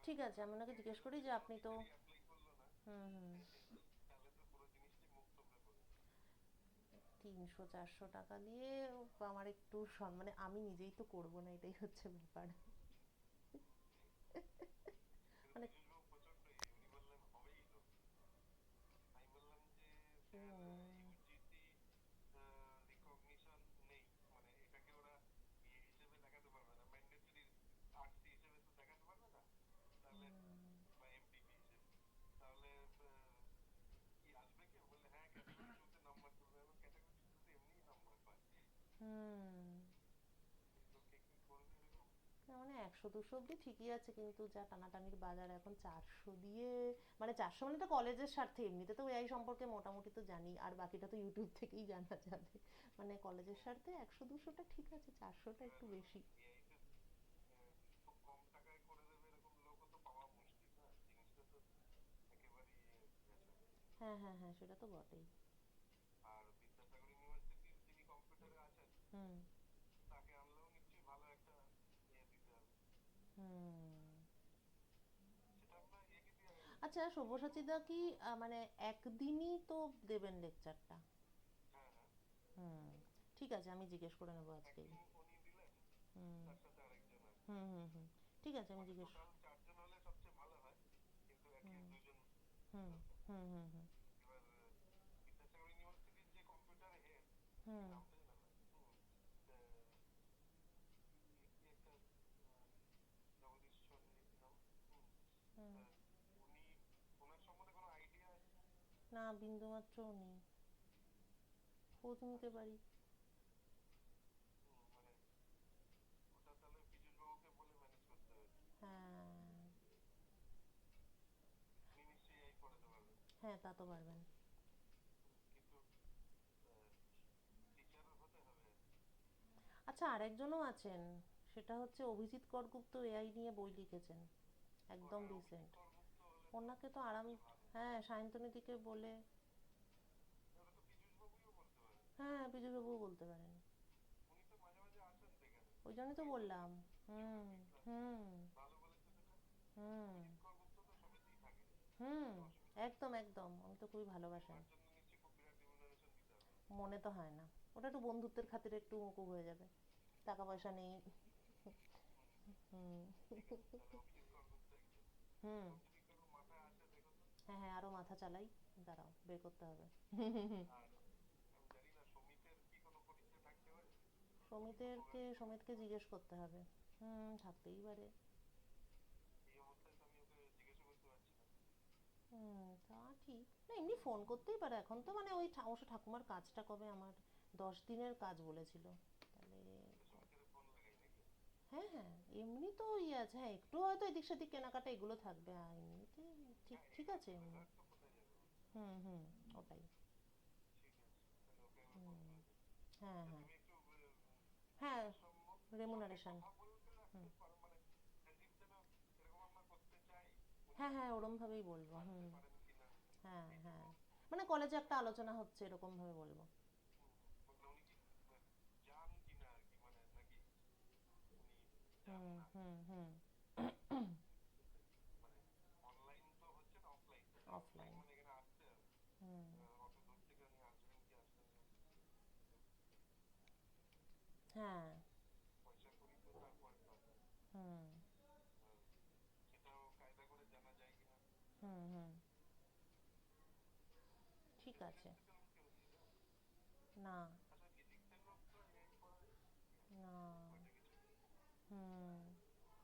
ঠিক আছে, আমি ওনাকে জিজ্ঞেস করি যে আপনি তো। হুম হুম। 300-400 টাকা দিয়ে আমার একটু মানে আমি নিজেই তো করবো না, এটাই হচ্ছে ব্যাপার। মানে হুম হুম। না মানে 100-200 অব্দি ঠিকই আছে, কিন্তু যা টানাটানির বাজার এখন 400 দিয়ে, মানে 400 মানে তো কলেজের স্বার্থে, এমনিতে তো এআই সম্পর্কে মোটামুটি তো জানি, আর বাকিটা তো ইউটিউব থেকেই জানা যাবে, মানে কলেজের স্বার্থে 100-200টা ঠিক আছে, 400টা একটু বেশি। হ্যাঁ হ্যাঁ হ্যাঁ, সেটা তো বটেই। হুম হুম। আচ্ছা, সব্যসাচীদা কি মানে একদিনই তো দেবেন লেকচারটা? হুম। ঠিক আছে, আমি জিজ্ঞেস করে নেবো আজকেই। হুম হুম হুম হুম। ঠিক আছে, আমি জিজ্ঞেস। হুম হুম হুম হুম হুম হুম হুম। না, বিন্দুমাত্রও নেই, খোঁজ নিতে পারি। হ্যাঁ হ্যাঁ, তা তো পারবেন। আচ্ছা, আরেকজনও আছেন, সেটা হচ্ছে অভিজিৎ করগুপ্ত, এআই নিয়ে বই লিখেছেন, একদম রিসেন্ট। ওনাকে তো আরাম। হ্যাঁ, সায়ন্তনীদিকে বলে। হ্যাঁ, পীযূষবাবুও বলতে পারেন। ওই জন্যই তো বললাম। হুম হুম হুম হুম একদম একদম, আমি তো খুবই ভালোবাসেন। মনে তো হয় না, ওটা একটু বন্ধুত্বের খাতিরে একটু মুকুব হয়ে যাবে, টাকা পয়সা নেই। হুম হুম হ্যাঁ হ্যাঁ, আরো মাথা চালাই, দাঁড়াও বের করতে হবে। সমিতকে জিজ্ঞেস করতে হবে। হুম, থাকতেই পারে। হুম, তা ঠিক না, এমনি ফোন করতেই পারে, এখন তো মানে ওই অবশ্য ঠাকুমার কাজটা কবে আমার 10 দিনের কাজ বলেছিল, তাহলে হ্যাঁ হ্যাঁ, এমনি তো ইয়ে আছে, হ্যাঁ একটু হয়তো এদিক সেদিক কেনাকাটা এগুলো থাকবে, আর এমনিতে ঠিক ঠিক আছে এমনি। হুম হুম, ওটাই। হুম, হ্যাঁ হ্যাঁ হ্যাঁ, রেমুনারেশন। হুম, হ্যাঁ হ্যাঁ, ওরম ভাবেই বলবো। হুম, হ্যাঁ হ্যাঁ, মানে কলেজে একটা আলোচনা হচ্ছে এরকম ভাবে বলবো। হুম হুম হুম, অফলাইন। হুম, হ্যাঁ, হুম হুম হুম, ঠিক আছে। না না, হুম,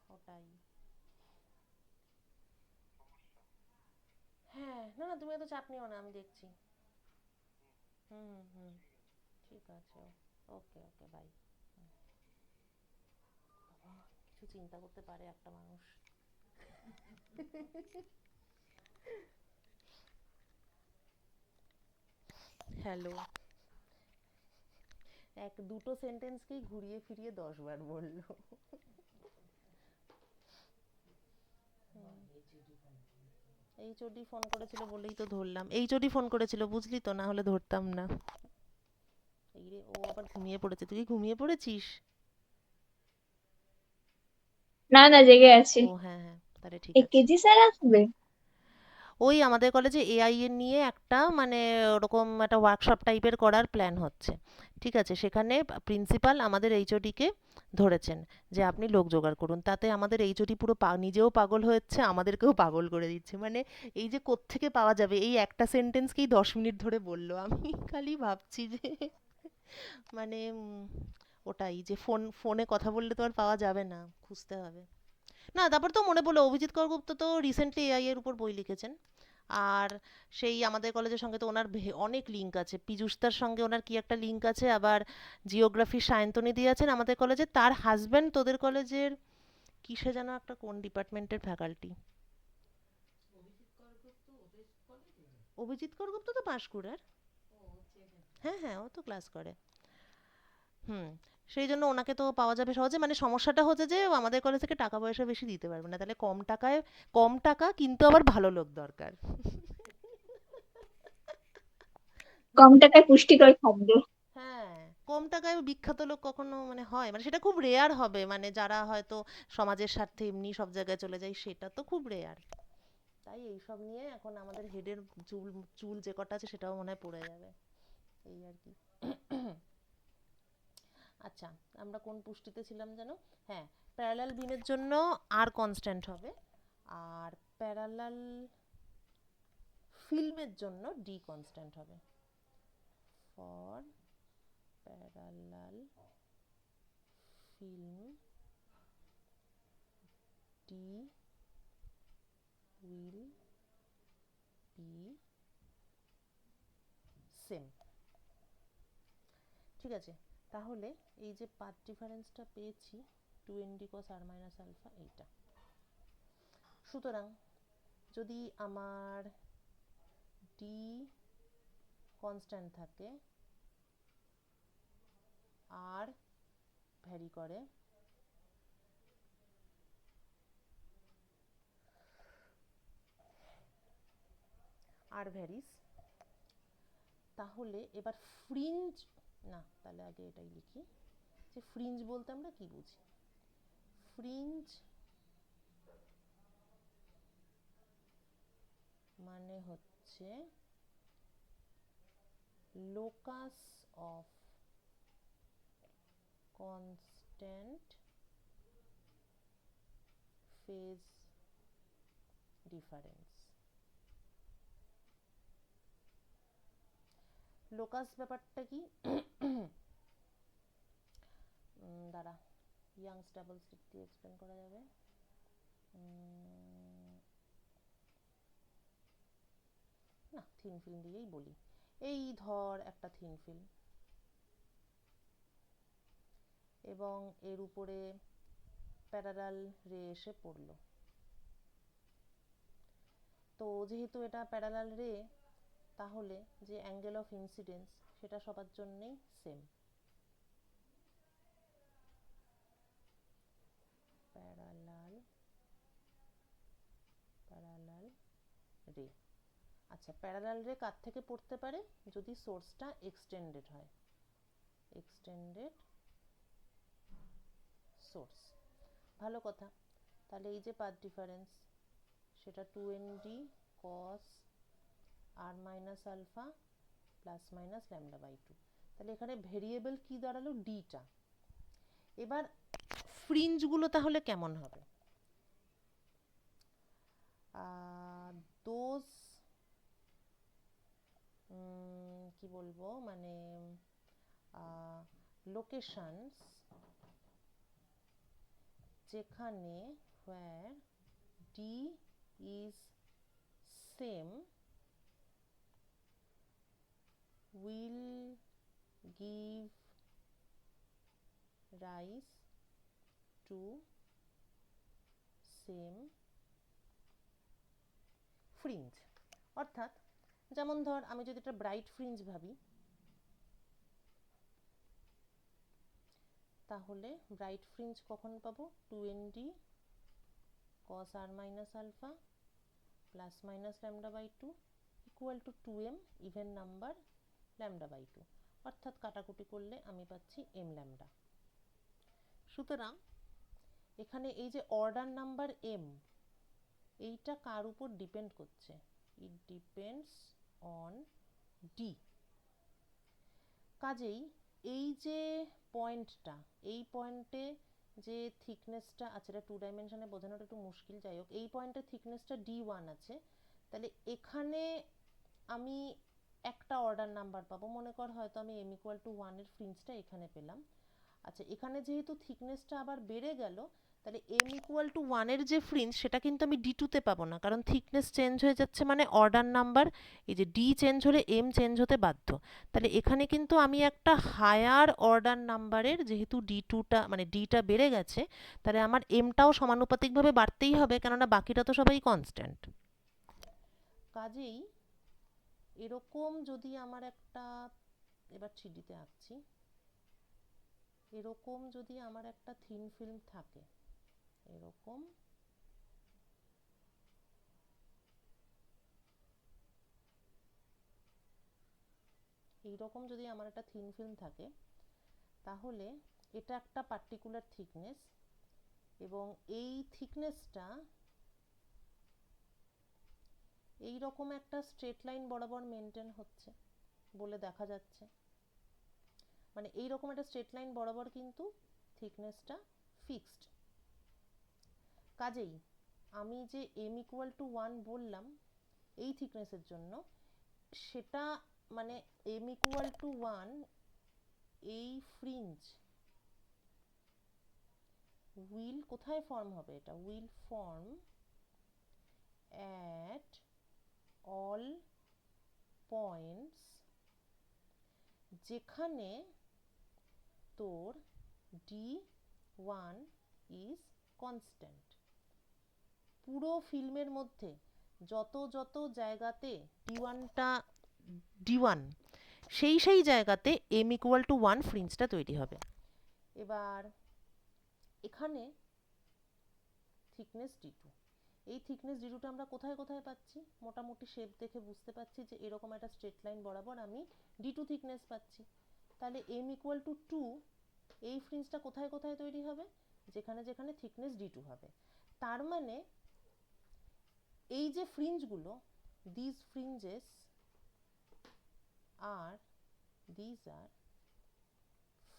ওটাই। হ্যাঁ, না না, তুমি এত চাপ নিও না, আমি দেখছি। হুম হুম হুম, ঠিক আছে। ওকে ওকে, বাই। কিছু চিন্তা করতে পারে একটা মানুষ। হ্যালো। দুটো সেন্টেন্সকেই ঘুরিয়ে ফিরিয়ে 10 বার বললো। এইচওডি ফোন করেছিল বলেই তো ধরলাম, এইচওডি ফোন করেছিল বুঝলি তো, না হলে ধরতাম না। এই রে, ও আবার ঘুমিয়ে পড়েছে, তুই কি ঘুমিয়ে পড়েছিস? না না, জেগে আছি। ও হ্যাঁ হ্যাঁ, তাহলে ঠিক এ আছে। কেজি স্যার আসবে? ওই আমাদের কলেজে এআই এর নিয়ে একটা মানে ওরকম একটা ওয়ার্কশপ টাইপের করার প্ল্যান হচ্ছে, ঠিক আছে, সেখানে প্রিন্সিপাল আমাদের এইচওডিকে ধরেছেন যে আপনি লোক জোগাড় করুন, তাতে আমাদের এইচওডি পুরো নিজেও পাগল হচ্ছে, আমাদেরকেও পাগল করে দিচ্ছে, মানে এই যে কোত্থেকে পাওয়া যাবে, এই একটা সেন্টেন্সকেই 10 মিনিট ধরে বললো, আমি খালি ভাবছি যে মানে ওটাই যে ফোনে কথা বললে তো আর পাওয়া যাবে না, খুঁজতে হবে। না, তারপর তো মনে পড়লো অভিজিৎ করগুপ্ত তো রিসেন্টলি এআই এর উপর বই লিখেছেন। আর সেই আমাদের কলেজের সঙ্গে তো ওনার অনেক লিঙ্ক আছে, পীযূষদার সঙ্গে ওনার কি একটা লিঙ্ক আছে, আবার জিওগ্রাফি সায়ন্তনী দিয়ে আছেন আমাদের কলেজে, তার হাজবেন্ড তোদের কলেজের কিসে যেন একটা কোন ডিপার্টমেন্টের ফ্যাকাল্টি। অভিজিৎ করগুপ্ত তো পাঁশকুড়ার। হ্যাঁ হ্যাঁ, ও তো ক্লাস করে। হুম, সেই জন্য ওনাকে তো পাওয়া যাবে সহজে, মানে সমস্যাটা হচ্ছে যে আমাদের কলেজ থেকে টাকা পয়সা বেশি দিতে পারবে না, তাহলে কম টাকায়, কম টাকা কিন্তু আবার ভালো লোক দরকার। কম টাকায় পুষ্টিকর খাদ্য। হ্যাঁ, কম টাকায় বিখ্যাত লোক কখনো মানে হয়, মানে সেটা খুব রেয়ার হবে, মানে যারা হয়তো সমাজের স্বার্থে এমনি সব জায়গায় চলে যায়, সেটা তো খুব রেয়ার। তাই এইসব নিয়ে এখন আমাদের হেডের চুল চুল যে কটা আছে সেটাও মনে হয় পড়ে যাবে, এই আর কি। আচ্ছা, আমরা কোন পুষ্টিতে ছিলাম যেন? হ্যাঁ, প্যারালাল বিমের জন্য আর কনস্ট্যান্ট হবে, আর প্যারালাল ফিল্মের জন্য ডি কনস্ট্যান্ট হবে। For parallel film D will be same. ঠিক আছে, তাহলে এই যে পাথ ডিফারেন্সটা পেয়েছি, 2 nd cos r minus alpha, এইটা, সুতরাং যদি আমার ডি কনস্ট্যান্ট থাকে, আর ভ্যারি করে, আর ভ্যারিস, তাহলে এবার ফ্রিঞ্জ, না তাহলে আগে এটাই লিখি, যে ফ্রিঞ্জ বলতে আমরা কি বুঝি। ফ্রিঞ্জ মানে হচ্ছে locus of constant phase difference. Locus ব্যাপারটা কি? দাঁড়া, ইয়াংস ডাবল স্লিট দিয়ে এক্সপ্লেন করা যাবে। না, থিন ফিল্ম দিয়েই বলি। এই ধর একটা থিন ফিল্ম, এবং এর উপরে প্যারালাল রে এসে পড়লো। তো যেহেতু এটা প্যারালাল রে, তাহলে যে অ্যাঙ্গেল অফ ইনসিডেন্স সেটা সবার জন্যই সেম। প্যারালাল রে। আচ্ছা, প্যারালাল রে কার থেকে পড়তে পারে? যদি সোর্সটা এক্সটেন্ডেড হয়, এক্সটেন্ডেড সোর্স। ভালো কথা। তাহলে এই যে পাথ ডিফারেন্স, সেটা 2nd cos r minus alpha plus minus lambda by 2। তাহলে এখানে ভেরিয়েবল কি দাঁড়ালো? ডিটা। এবার ফ্রিঞ্জগুলো তাহলে কেমন হবে? দোজ কি বলবো, মানে লোকেশনস যেখানে where d is same will give rise to same fringe. অর্থাৎ যেমন ধর, আমি যদি এটা ব্রাইট ফ্রিঞ্জ ভাবি, তাহলে ব্রাইট ফ্রিঞ্জ কখন পাবো? 2nd cos r minus alpha plus minus lambda by 2 equal to 2m even number lambda by 2। অর্থাৎ কাটাকুটি করলে আমি পাচ্ছি m ল্যামডা। সুতরাং এখানে এই যে অর্ডার নাম্বার m, এইটা কার উপর ডিপেন্ড করছে? It depends on D. কাজেই এই যে পয়েন্টটা, এই পয়েন্টে যে থিকনেসটা আছে, এটা 2 ডাইমেনশনে বোঝানোটা একটু মুশকিল, যাই হোক, এই পয়েন্টে থিকনেসটা d1 আছে। তাহলে এখানে আমি একটা অর্ডার নাম্বার পাবো। মনে কর হয়তো আমি m ইকুয়াল টু 1 এর ফ্রিঞ্জটা এখানে পেলাম। আচ্ছা, এখানে যেহেতু থিকনেসটা আবার বেড়ে গেল, তাহলে m ইকুয়াল টু 1 এর যে ফ্রিঞ্জ, সেটা কিন্তু আমি d2 তে পাবো না, কারণ থিকনেস চেঞ্জ হয়ে যাচ্ছে, মানে অর্ডার নাম্বার, এই যে d চেঞ্জ হলে m চেঞ্জ হতে বাধ্য। তাহলে এখানে কিন্তু আমি একটা হায়ার অর্ডার নাম্বারের, যেহেতু d2টা মানে dটা বেড়ে গেছে, তাহলে আমার mটাও সমানুপাতিকভাবে বাড়তেই হবে, কেননা বাকিটা তো সবাই কনস্ট্যান্ট। কাজেই এরকম যদি আমার একটা, এবার 3Dতে আঁকছি, এরকম যদি আমার একটা থিন ফিল্ম থাকে, এরকম এইরকম যদি আমার একটা থিন ফিল্ম থাকে, তাহলে এটা একটা পার্টিকুলার থিকনেস, এবং এই থিকনেসটা এইরকম একটা স্ট্রেট লাইন বরাবর মেনটেন হচ্ছে বলে দেখা যাচ্ছে। মানে এইরকম একটা স্ট্রেট লাইন বরাবর কিন্তু থিকনেসটা ফিক্সড। কাজেই আমি যে m ইকুয়াল টু 1 বললাম এই থিকনেসের জন্য, সেটা মানে m ইকুয়াল টু 1, এই ফ্রিঞ্জ উইল কোথায় ফর্ম হবে? এটা will form at all points যেখানে তোর d1 ইজ কনস্ট্যান্ট। পুরো ফিল্মের মধ্যে যত যত জায়গাতে d1 সেই সেই জায়গাতে m ইকুয়াল টু 1 ফ্রিঞ্জটা তৈরি হবে। এবার এখানে থিকনেস d2, এই থিকনেস d2টা আমরা কোথায় কোথায় পাচ্ছি? মোটামুটি শেপ দেখে বুঝতে পাচ্ছি যে এরকম একটা স্ট্রেট লাইন বরাবর আমি d2 থিকনেস পাচ্ছি। তাহলে m ইকুয়াল টু 2, এই ফ্রিঞ্জটা কোথায় কোথায় তৈরি হবে? যেখানে যেখানে থিকনেস D2 হবে। তার মানে এই যে ফ্রিঞ্জগুলো, these fringes are these are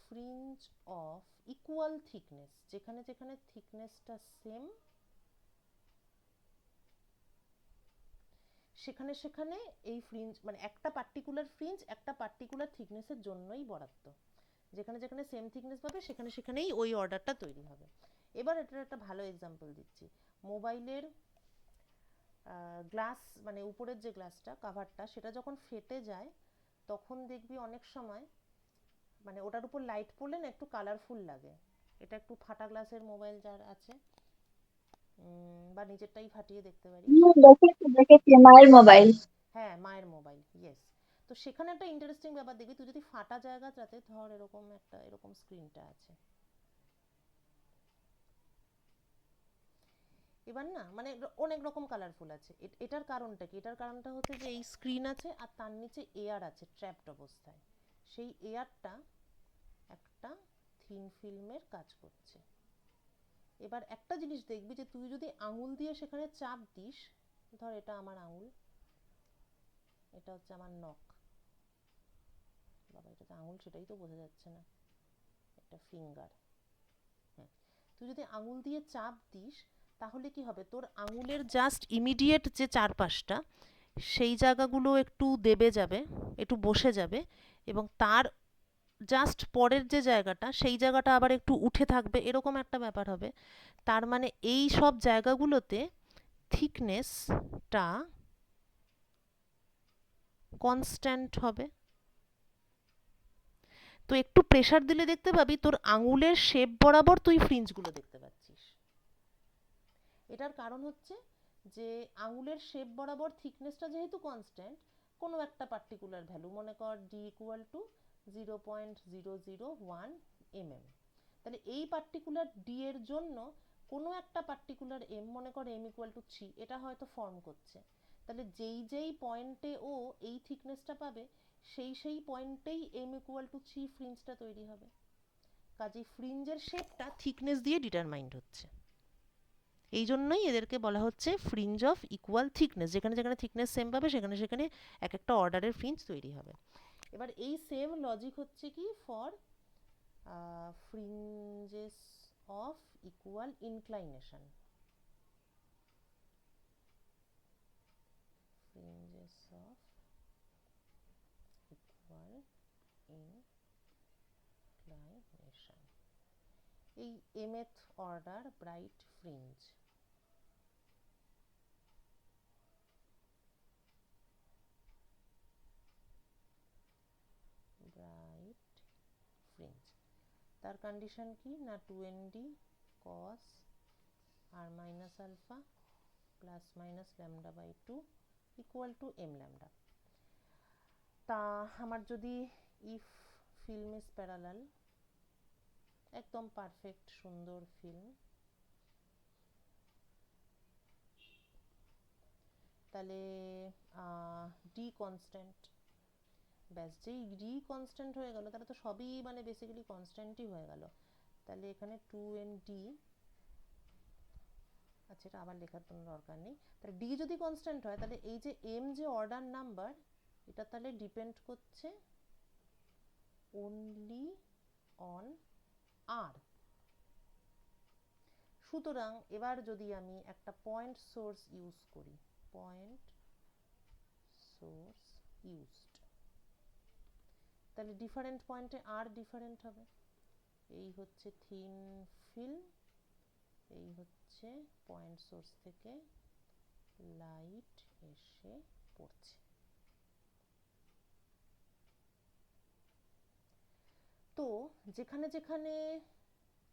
fringe of equal thickness, যেখানে যেখানে থিকনেসটা সেম সেখানে সেখানে এই ফ্রিঞ্জ মানে একটা পার্টিকুলার ফ্রিঞ্জ একটা পার্টিকুলার থিকনেসের জন্যই বরাদ্দ। যেখানে যেখানে সেম থিকনেস পাবে সেখানে সেখানেই ওই অর্ডারটা তৈরি হবে। এবার এটার একটা ভালো এক্সাম্পল দিচ্ছি। মোবাইলের গ্লাস মানে উপরের যে গ্লাসটা কাভারটা সেটা যখন ফেটে যায় তখন দেখবি অনেক সময় মানে ওটার উপর লাইট পড়লে না একটু কালারফুল লাগে। এটা একটু ফাটা গ্লাসের মোবাইল যার আছে বা নিজেরটাই ফাটিয়ে দেখতে পারিস। দেখেছি দেখেছি, মায়ের মোবাইল। হ্যাঁ, মায়ের মোবাইল, ইয়েস। তো সেখানে একটা ইন্টারেস্টিং ব্যাপার দেখবি, তুই যদি ফাটা জায়গাটাতে ধর এরকম একটা এরকম স্ক্রিনটা আছে, এবার না মানে অনেক রকম কালারফুল আছে। এটার কারণটা কি? এটার কারণটা হচ্ছে যে এই স্ক্রিন আছে আর তার নিচে এয়ার আছে ট্র্যাপড অবস্থায়। সেই এয়ারটা একটা থিন ফিল্মের কাজ করছে। এবার একটা জিনিস দেখবি যে তুই যদি আঙুল দিয়ে সেখানে চাপ দিস, ধর এটা আমার আঙুল, এটা হচ্ছে আমার নখ, বাবা এটা তো আঙুল সেটাই তো বোঝা যাচ্ছে না, এটা ফিঙ্গার। তুই যদি আঙুল দিয়ে চাপ দিস তাহলে কি হবে, তোর আঙুলের জাস্ট ইমিডিয়েট যে চারপাশটা সেই জায়গাগুলো একটু দেবে যাবে, একটু বসে যাবে, এবং তার জাস্ট পরের যে জায়গাটা সেই জায়গাটা আবার একটু উঠে থাকবে, এরকম একটা ব্যাপার হবে। তার মানে এই সব জায়গাগুলোতে থিকনেসটা কনস্ট্যান্ট হবে। তো একটু প্রেসার দিলে দেখতে পাবি তোর আঙুলের শেপ বরাবর তুই ফ্রিঞ্জগুলো দেখতে পাচ্ছিস। এটার কারণ হচ্ছে যে আঙুলের শেপ বরাবর থিকনেসটা যেহেতু কনস্ট্যান্ট, কোনো একটা পার্টিকুলার ভ্যালু, মনে কর ডি ইকুয়াল টু 0.001 mm, তাহলে এই পার্টিকুলার ডি এর জন্য কোনো একটা পার্টিকুলার এম, মনে কর এম ইকুয়াল টু 3, এটা হয়তো ফর্ম করছে। তাহলে যেই যেই পয়েন্টে ও এই থিকনেসটা পাবে সেই সেই পয়েন্টেই এম ইকুয়াল টু 3 ফ্রিঞ্জটা তৈরি হবে। কাজেই ফ্রিঞ্জের শেপটা থিকনেস দিয়ে ডিটারমাইন্ড হচ্ছে। এই জন্যই এদেরকে বলা হচ্ছে ফ্রিঞ্জ অফ ইকুয়াল থিকনেস, যেখানে যেখানে থিকনেস সেম পাবে সেখানে সেখানে এক একটা অর্ডারের ফ্রিঞ্জ তৈরি হবে। এবার এই সেম লজিক হচ্ছে কি for ফ্রিঞ্জেস of equal inclination. ফ্রিঞ্জেস of equal inclination, এই mth order bright fringe. Bright fringe, তার কন্ডিশন কি না 2nd cos r minus alpha plus minus lambda by 2 equal to m lambda। তা আমার যদি if film is parallel, একদম perfect সুন্দর film, তাহলে ডি কনস্ট্যান্ট, ব্যাস যেই ডি কনস্ট্যান্ট হয়ে গেল তাহলে তো সবই মানে বেসিক্যালি কনস্ট্যান্টই হয়ে গেল। তাহলে এখানে 2nd, আচ্ছা এটা আবার লেখার কোনো দরকার নেই। তাহলে ডি যদি কনস্ট্যান্ট হয় তাহলে এই যে এম যে অর্ডার নাম্বার, এটা তাহলে ডিপেন্ড করছে অনলি অন আর। সুতরাং এবার যদি আমি একটা পয়েন্ট সোর্স ইউজ করি, পয়েন্ট সোর্স ইউজড, তাহলে ডিফারেন্ট পয়েন্টে আর ডিফারেন্ট হবে। এই হচ্ছে থিন ফিল্ম, এই হচ্ছে পয়েন্ট সোর্স থেকে লাইট এসে পড়ছে। তো যেখানে যেখানে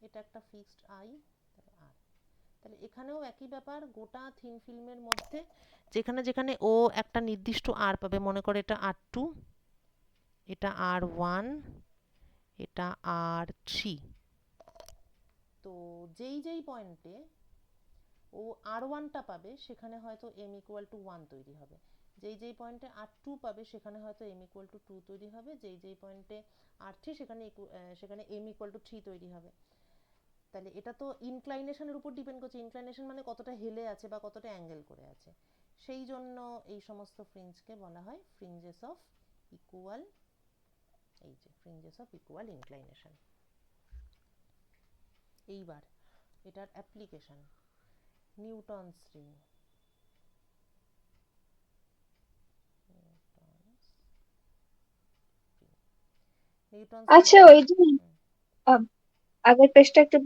এটা একটা ফিক্সড আই, তাহলে আর, তাহলে এখানেও একই ব্যাপার, গোটা থিন ফিল্মের মধ্যে যেখানে যেখানে ও একটা নির্দিষ্ট আর পাবে, মনে করে এটা R2, এটা R1, এটা R3, তো যেই যেই পয়েন্টে ও R1টা পাবে সেখানে হয়তো m ইকুয়াল টু 1 তৈরি হবে, যেই যেই পয়েন্টে R2 পাবে সেখানে হয়তো m ইকুয়াল টু 2 তৈরি হবে, যেই যেই পয়েন্টে R3 সেখানে m ইকুয়াল টু 3 তৈরি হবে। তাহলে এটা তো ইনক্লাইনেশনের উপর ডিপেন্ড করছে, ইনক্লাইনেশন মানে কতটা হেলে আছে বা কতটা অ্যাঙ্গেল করে আছে। সেই জন্য এই সমস্ত ফ্রিঞ্জকে বলা হয় ফ্রিঞ্জেস অফ ইকুয়াল, এই যে ফ্রিঞ্জেস অফ ইকুয়াল ইনক্লাইনেশন। এইবার এটার application, Newton's ring. Newton's ring আচ্ছা, ওই যে আহ, আগের পেজটা একটু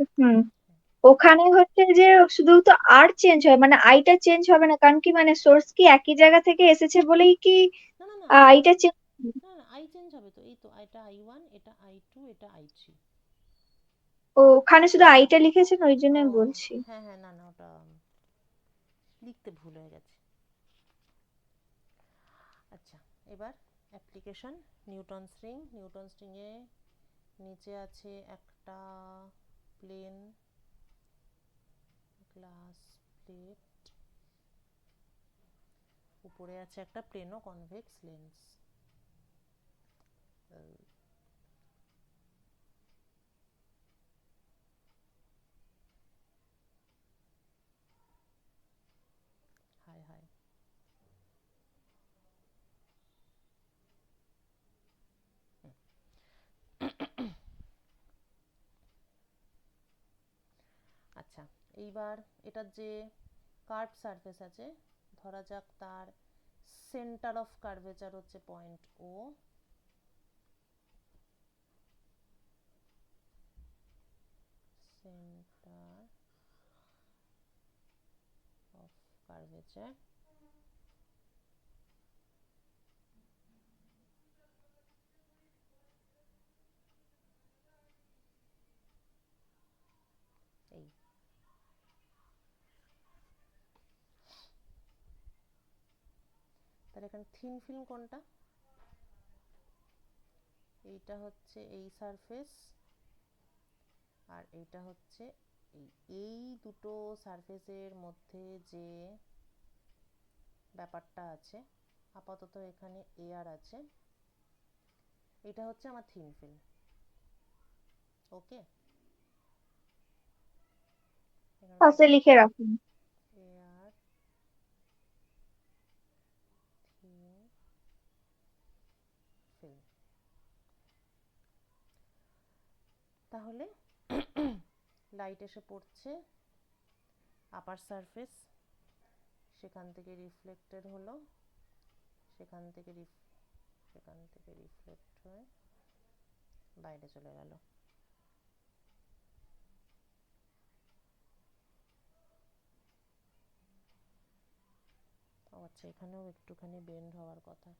ওখানে হচ্ছে যে শুধু তো আর চেঞ্জ হয়, মানে আইটা চেঞ্জ হবে না, কারণ কি মানে সোর্স কি একই জায়গা থেকে এসেছে বলেই কি না না না, আইটা চেঞ্জ? না না আই চেঞ্জ হবে তো, এই তো এটা I1, এটা I2, এটা I3। ও, ওখানে শুধু আইটা লিখেছেন, ওই জন্য ও আমি বলছি। হ্যাঁ হ্যাঁ, না না ওটা লিখতে ভুল হয়ে গেছে। আচ্ছা, এবার অ্যাপ্লিকেশন, নিউটনস রিং। নিউটনস রিংয়ে নিচে আছে একটা প্লেন গ্লাস প্লেট, উপরে আছে একটা প্লেনো কনভেক্স লেন্স। হায় হায়। আচ্ছা, এইবার এটার যে কার্ভ সারফেস আছে, ধরা যাক তার সেন্টার অফ কার্ভেচার হচ্ছে point O, centre of curvature এই। তাহলে এখানে থিন ফিল্ম কোনটা? এইটা হচ্ছে এই সারফেস, আর এইটা হচ্ছে এই। এই দুটো সারফেসের মধ্যে যে ব্যাপারটা আছে, আপাতত এখানে এয়ার আছে, এটা হচ্ছে আমার থিন ফিল্ম। ওকে, পাশে লিখে রাখুন। Air thin film. তাহলে লাইট এসে পড়ছে আপার সারফেস, সেখান থেকে রিফ্লেক্টেড হলো, সেখান থেকে রিফ্লেক্ট হয়ে বাইরে চলে গেল। আচ্ছা, এখানেও একটুখানি বেন্ড হওয়ার কথা।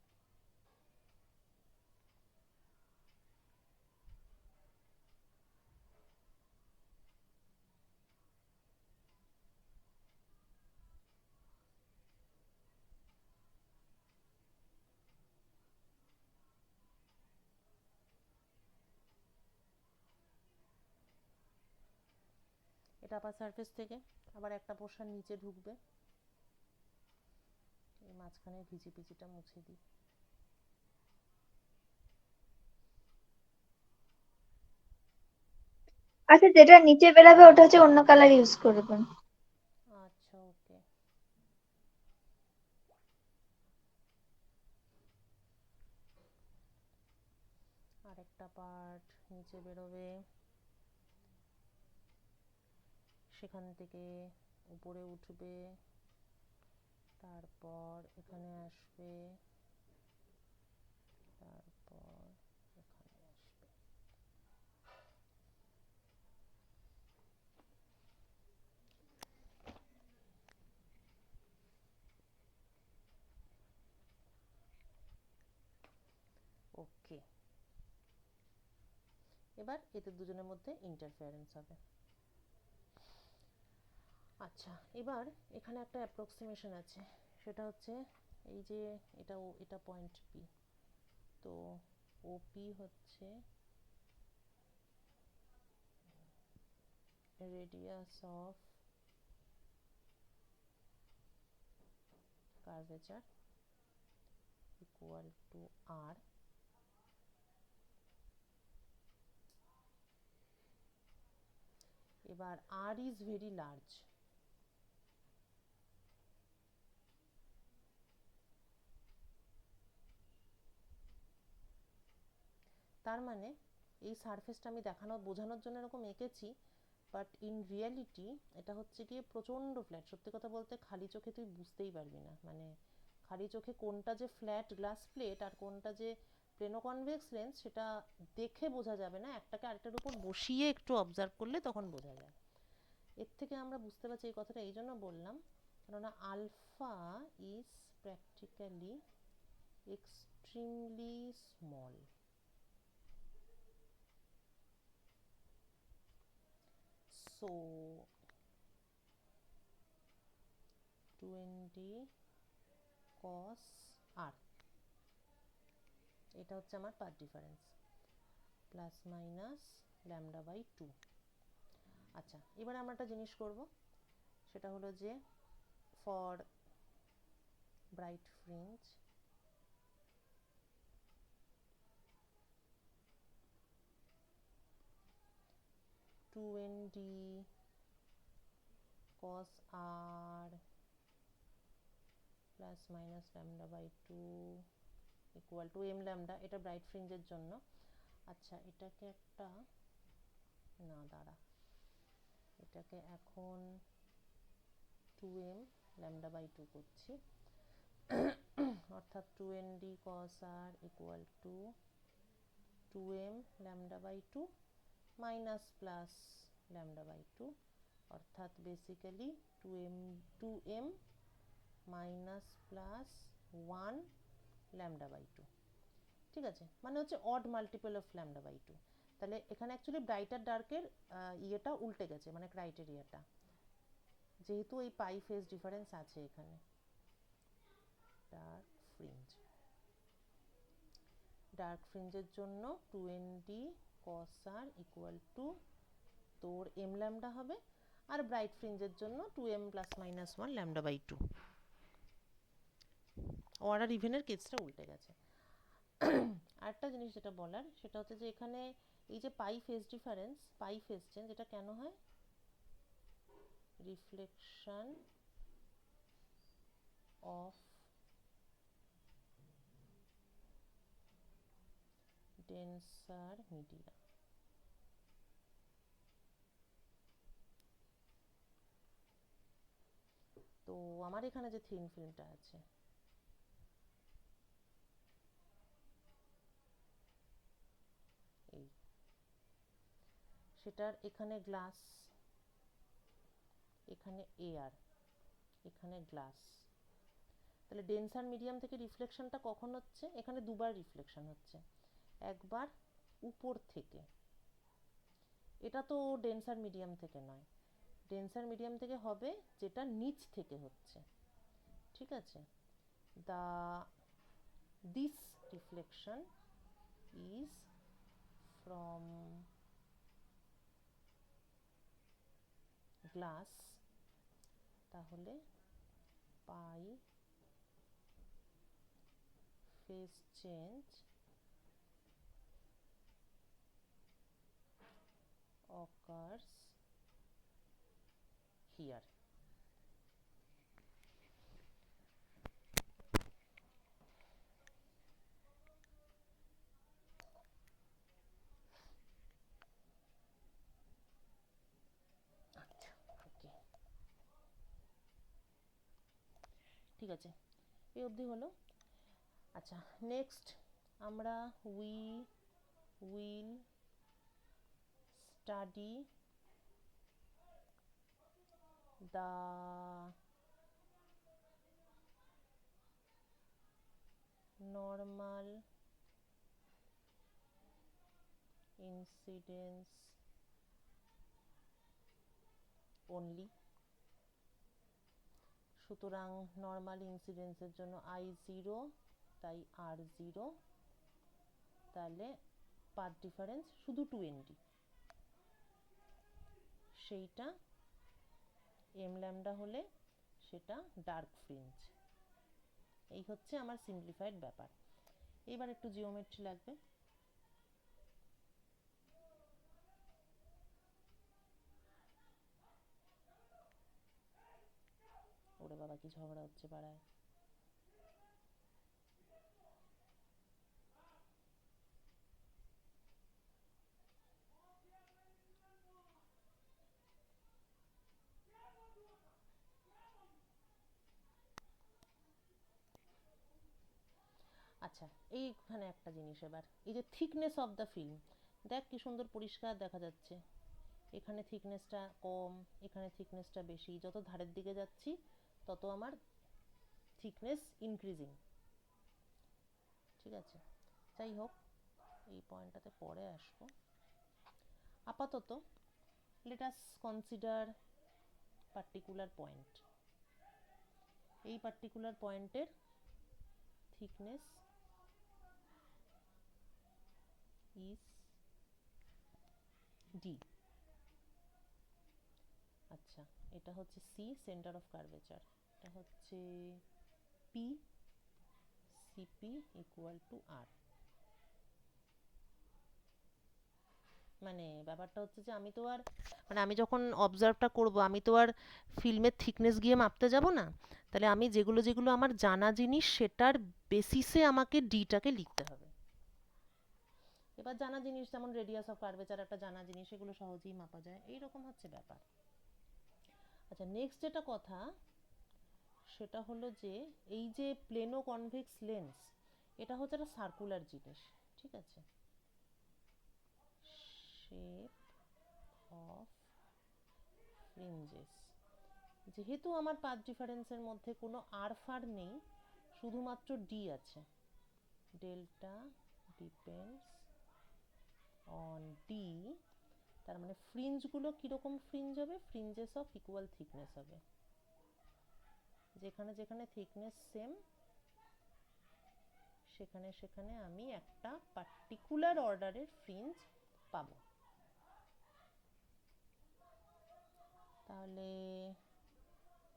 এটা আপার সারফেস থেকে আবার একটা পোর্শন নিচে ঢুকবে, এই মাঝখানে ভিজি ভিজিটা মুছে দিই। আচ্ছা, যেটা নিচে বেরাবে ওটা হচ্ছে অন্য কালার ইউজ করবেন। আচ্ছা ওকে। আরেকটা পার্ট নিচে বেরোবে, সেখান থেকে উপরে উঠবে, তারপর এখানে আসবে, তারপর এখানে আসবে। ওকে, এবার এদের দুজনের মধ্যে ইন্টারফারেন্স হবে। আচ্ছা, এবার এখানে একটা অ্যাপ্রক্সিমেশন আছে, সেটা হচ্ছে এই যে এটা পয়েন্ট পি, তো ওপি হচ্ছে radius of curvature equal to R. এবার আর ইজ ভেরি লার্জ, তার মানে এই সারফেসটা আমি বোঝানোর জন্য এরকম এঁকেছি, বাট ইন রিয়ালিটি এটা হচ্ছে গিয়ে প্রচণ্ড ফ্ল্যাট। সত্যি কথা বলতে খালি চোখে তুই বুঝতেই পারবি না, মানে খালি চোখে কোনটা যে ফ্ল্যাট গ্লাস প্লেট আর কোনটা যে প্লেনো কনভেক্স লেন্স সেটা দেখে বোঝা যাবে না, একটাকে আরেকটার উপর বসিয়ে একটু অবজার্ভ করলে তখন বোঝা যায়। এর থেকে আমরা বুঝতে পারছি, এই কথাটা এই জন্য বললাম কেননা alpha is practically extremely small. So 20 cos r, এটা হচ্ছে আমার path difference, plus minus lambda by 2। আচ্ছা, এবারে আমরা একটা জিনিস করব, সেটা হলো যে for bright fringe two N D cos r plus minus lambda by 2 equal to M lambda, এটা ব্রাইট ফ্রিঞ্জের জন্য। আচ্ছা, এটাকে একটা না দাঁড়া, এটাকে এখন 2m ল্যামডা বাই 2 করছি, অর্থাৎ 2nd cos r equal to 2m lambda by 2 minus plus lambda by 2, অর্থাৎ basically 2m minus plus 1 lambda by 2। ঠিক আছে, মানে হচ্ছে odd multiple of lambda by 2। তাহলে এখানে অ্যাকচুয়ালি ব্রাইট আর ডার্কের ইয়েটা উল্টে গেছে, মানে ক্রাইটেরিয়াটা, যেহেতু এই পাই ফেজ ডিফারেন্স আছে এখানে। ডার্ক ফ্রিঞ্জ, ডার্ক ফ্রিঞ্জের জন্য 2nd cos r equal to তোর m ল্যামডা হবে, আর ব্রাইট ফ্রিঞ্জের জন্য 2m plus minus 1 lambda by 2। Odd আর ইভেনের কেসটা উল্টে গেছে। আরেকটা জিনিস যেটা বলার সেটা হচ্ছে যে এখানে এই যে pi phase difference, pi phase change, এটা কেন হয়? Reflection of denser media. তো আমার এখানে যে থিন ফিল্মটা আছে, এই সেটার এখানে গ্লাস, এখানে এয়ার, এখানে গ্লাস, তাহলে ডেন্সার মিডিয়াম থেকে রিফ্লেকশনটা কখন হচ্ছে? এখানে দুবার রিফ্লেকশন হচ্ছে, একবার উপর থেকে, এটা তো ডেন্সার মিডিয়াম থেকে নয়, ডেন্সার মিডিয়াম থেকে হবে যেটা নিচ থেকে হচ্ছে। ঠিক আছে, this reflection is from glass, তাহলে পাই ফেজ চেঞ্জ occurs here. আচ্ছা, ওকে, ঠিক আছে, এই অবধি হলো। আচ্ছা, নেক্সট আমরা will study the normal incidence only. সুতরাং নর্মাল ইনসিডেন্সের জন্য I0, তাই R0, তাহলে পাথ ডিফারেন্স শুধু 2nd, সেইটা m ল্যামডা হলে সেটা ডার্ক ফ্রিঞ্জ। এই হচ্ছে আমার সিম্পলিফাইড ব্যাপার। এবার একটু জিওমেট্রি লাগবে। বাবা কি ঝগড়া হচ্ছে পাড়ায়। আচ্ছা, এইখানে একটা জিনিস, এবার এই যে থিকনেস অফ দ্য ফিল্ম, দেখ কি সুন্দর পরিষ্কার দেখা যাচ্ছে। এখানে থিকনেসটা কম, এখানে থিকনেসটা বেশি, যত ধারের দিকে যাচ্ছি তত আমার থিকনেস ইনক্রিজিং। ঠিক আছে, যাই হোক, এই পয়েন্টটাতে পরে আসবো। আপাতত let us consider particular point. এই পার্টিকুলার পয়েন্টের থিকনেস ইজ ডি। আচ্ছা, এটা হচ্ছে সি, সেন্টার অফ কার্ভেচার। এটা হচ্ছে পি, সিপি ইকুয়াল টু আর। মানে ব্যাপারটা হচ্ছে যে আমি তো আর, মানে আমি যখন অবজার্ভটা করব আমি তো আর ফিল্মের থিকনেস গিয়ে মাপতে যাব না। তাহলে আমি যেগুলো যেগুলো আমার জানা জিনিস সেটার বেসিসে আমাকে ডিটাকে লিখতে হবে। এবার জানা জিনিস যেমন রেডিয়াস অফ কার্ভেচার একটা জানা জিনিস, এগুলো সহজেই মাপা যায়, এইরকম হচ্ছে ব্যাপার। আচ্ছা, নেক্সট যেটা কথা সেটা হলো যে এই যে প্লেনো কনভেক্স লেন্স, এটা হচ্ছে একটা সার্কুলার জিনিস। ঠিক আছে, শেপ অফ ফ্রিঞ্জেস। যেহেতু আমার পাথ ডিফারেন্সের মধ্যে কোনো আর ফার নেই, শুধুমাত্র ডি আছে, ডেল্টা ডিপেন্ডস অন ডি, তার মানে ফ্রিঞ্জগুলো কীরকম ফ্রিঞ্জ হবে, ফ্রিঞ্জেস অফ ইকুয়াল থিকনেস হবে। যেখানে যেখানে থিকনেস সেম সেখানে সেখানে আমি একটা পার্টিকুলার অর্ডারের ফ্রিঞ্জ পাবো। তাহলে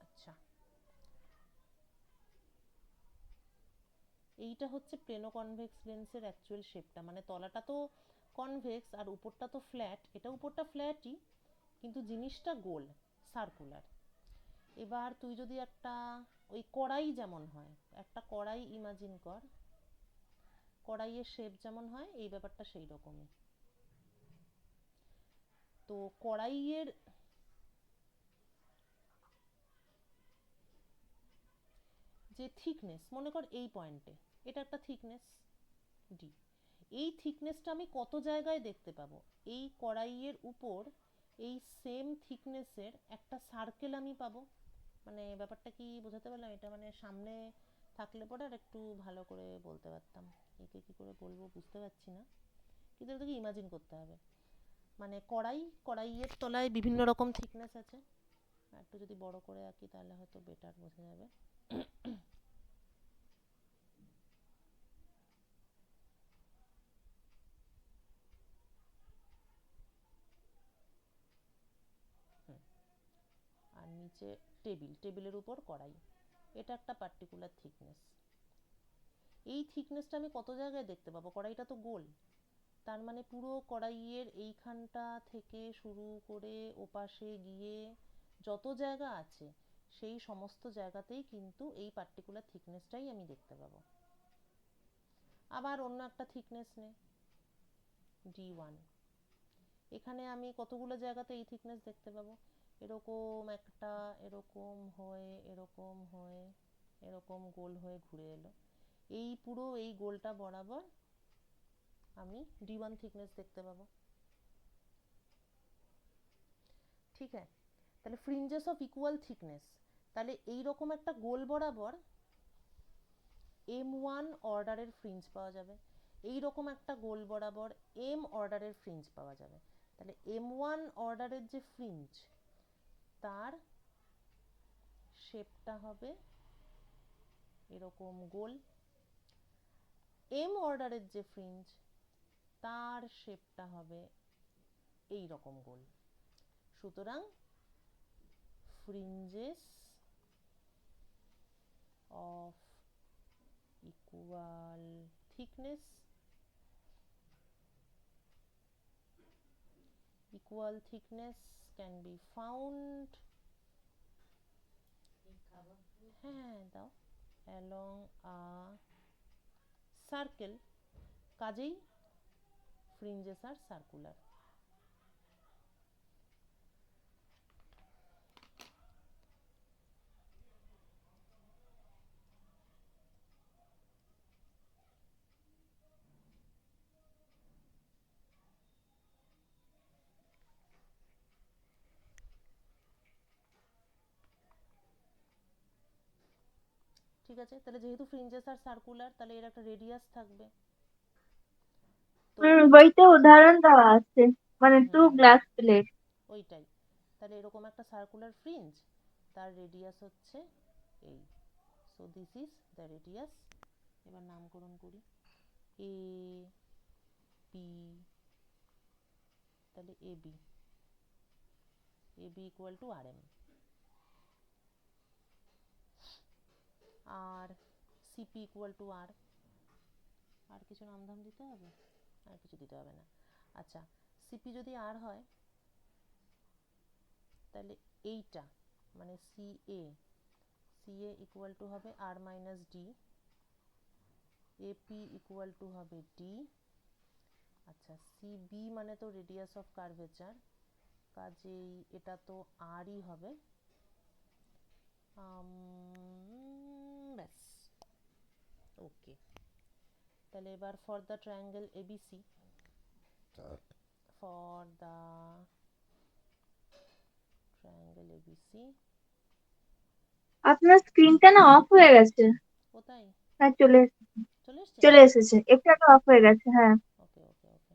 আচ্ছা, এইটা হচ্ছে প্লেনো কনভেক্স লেন্সের অ্যাকচুয়াল শেপটা, মানে তলাটা তো কনভেক্স আর উপরটা তো ফ্ল্যাট। এটা উপরটা ফ্ল্যাটই, কিন্তু জিনিসটা গোল, সার্কুলার। এবার তুই যদি একটা ওই কড়াই যেমন হয়, একটা কড়াই ইমাজিন কর, কড়াইয়ের শেপ যেমন হয় এই ব্যাপারটা সেই রকমই। তো কড়াইয়ের যে থিকনেস, মনে কর এই পয়েন্টে এটা একটা থিকনেস ডি, এই থিকনেসটা আমি কত জায়গায় দেখতে পাবো, এই কড়াইয়ের উপর এই সেম থিকনেসের একটা সার্কেল আমি পাবো। মানে ব্যাপারটা কি বোঝাতে পারলাম? এটা মানে সামনে থাকলে পরে আর একটু ভালো করে বলতে পারতাম, একে কি করে বলবো বুঝতে পারছি না, কিন্তু এটাকে ইমাজিন করতে হবে। মানে কড়াইয়ের তলায় বিভিন্ন রকম থিকনেস আছে, একটু যদি বড় করে আঁকি তাহলে হয়তো বেটার বোঝা যাবে। আর নিচে টেবিলের উপর কড়াই, এটা একটা পার্টিকুলার থিকনেস। এই থিকনেসটা আমি কত জায়গায় দেখতে পাবো, কড়াইটা তো গোল, তার মানে পুরো কড়াইয়ের এইখানটা থেকে শুরু করে ওপাশে গিয়ে যত জায়গা আছে সেই সমস্ত জায়গাতেই কিন্তু এই পার্টিকুলার থিকনেসটাই আমি দেখতে পাবো। আবার অন্য একটা থিকনেস নে, D1, এখানে আমি কতগুলো জায়গাতে এই থিকনেস দেখতে পাবো, এরকম একটা, এরকম হয়ে, এরকম হয়ে, এরকম গোল হয়ে ঘুরে এলো, এই পুরো এই গোলটা বরাবর আমি D1 থিকনেস দেখতে পাবো। ঠিক আছে, তাহলে ফ্রিঞ্জেস অফ ইকুয়াল থিকনেস, তাহলে এই রকম একটা গোল বরাবর M1 অর্ডারের ফ্রিঞ্জ পাওয়া যাবে, এই রকম একটা গোল বরাবর M অর্ডারের ফ্রিঞ্জ পাওয়া যাবে। তাহলে M1 অর্ডারের যে ফ্রিঞ্জ তার শেপটা হবে এরকম গোল, M অর্ডারের যে ফ্রিঞ্জ তার শেপটা হবে এই রকম গোল। সুতরাং ফ্রিঞ্জেস of equal thickness, can be found হ্যাঁ দাও, অ্যালং আ সার্কেল, কাজেই ফ্রিঞ্জেস আর সার্কুলার। ঠিক আছে, তাহলে যেহেতু ফ্রিঞ্জেস আর সার্কুলার, তাহলে এর একটা রেডিয়াস থাকবে। তো বইতে উদাহরণ দেওয়া আছে, মানে টু হুম, গ্লাস প্লেট। ওইটাই। তাহলে এরকম একটা সার্কুলার ফ্রিঞ্জ, তার রেডিয়াস হচ্ছে এই। So this is the radius. এবার নামকরণ করি, এ বি, তাহলে A B, A B equal to R M. আর সিপি ইকুয়াল টু আর, আর কিছু নামধাম দিতে হবে? আর কিছু দিতে হবে না। আচ্ছা, সিপি যদি আর হয়, তাহলে এইটা মানে C A, C A equal to হবে R minus D, AP equal to হবে ডি। আচ্ছা, সিবি মানে তো রেডিয়াস অফ কার্ভেচার, কাজেই এটা তো আরই হবে। ব্যাস, ওকে। তাহলে এবার for the triangle ABC, for the triangle ABC. আপনার স্ক্রিনটা না অফ হয়ে গেছে। কোথায়? হ্যাঁ, চলে এসছে? চলে এসেছে, একটু আগে অফ হয়ে গেছে, হ্যাঁ। ওকে ওকে ওকে।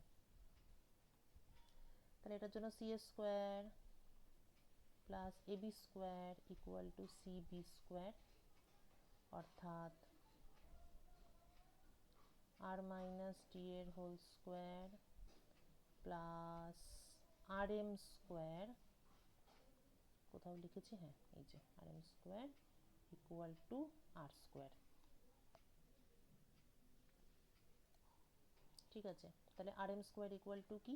তাহলে এটার জন্য C square plus AB square equal to CB square, অর্থাৎ আর মাইনাস ডি এর whole square plus R M square, কোথাও লিখেছি, হ্যাঁ এই যে R M square equal to R square. ঠিক আছে, তাহলে R M square equal to কি,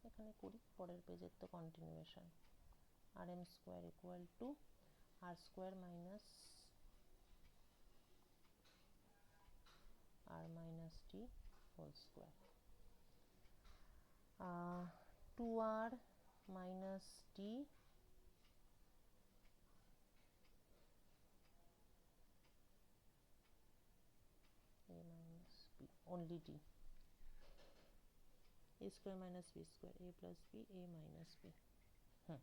এখানে করি, পরের পেজের তো continuation. R M square equal to R square minus R minus D whole square, 2r minus d a minus b, only d, a square minus b square, a plus b, a minus b। হুম,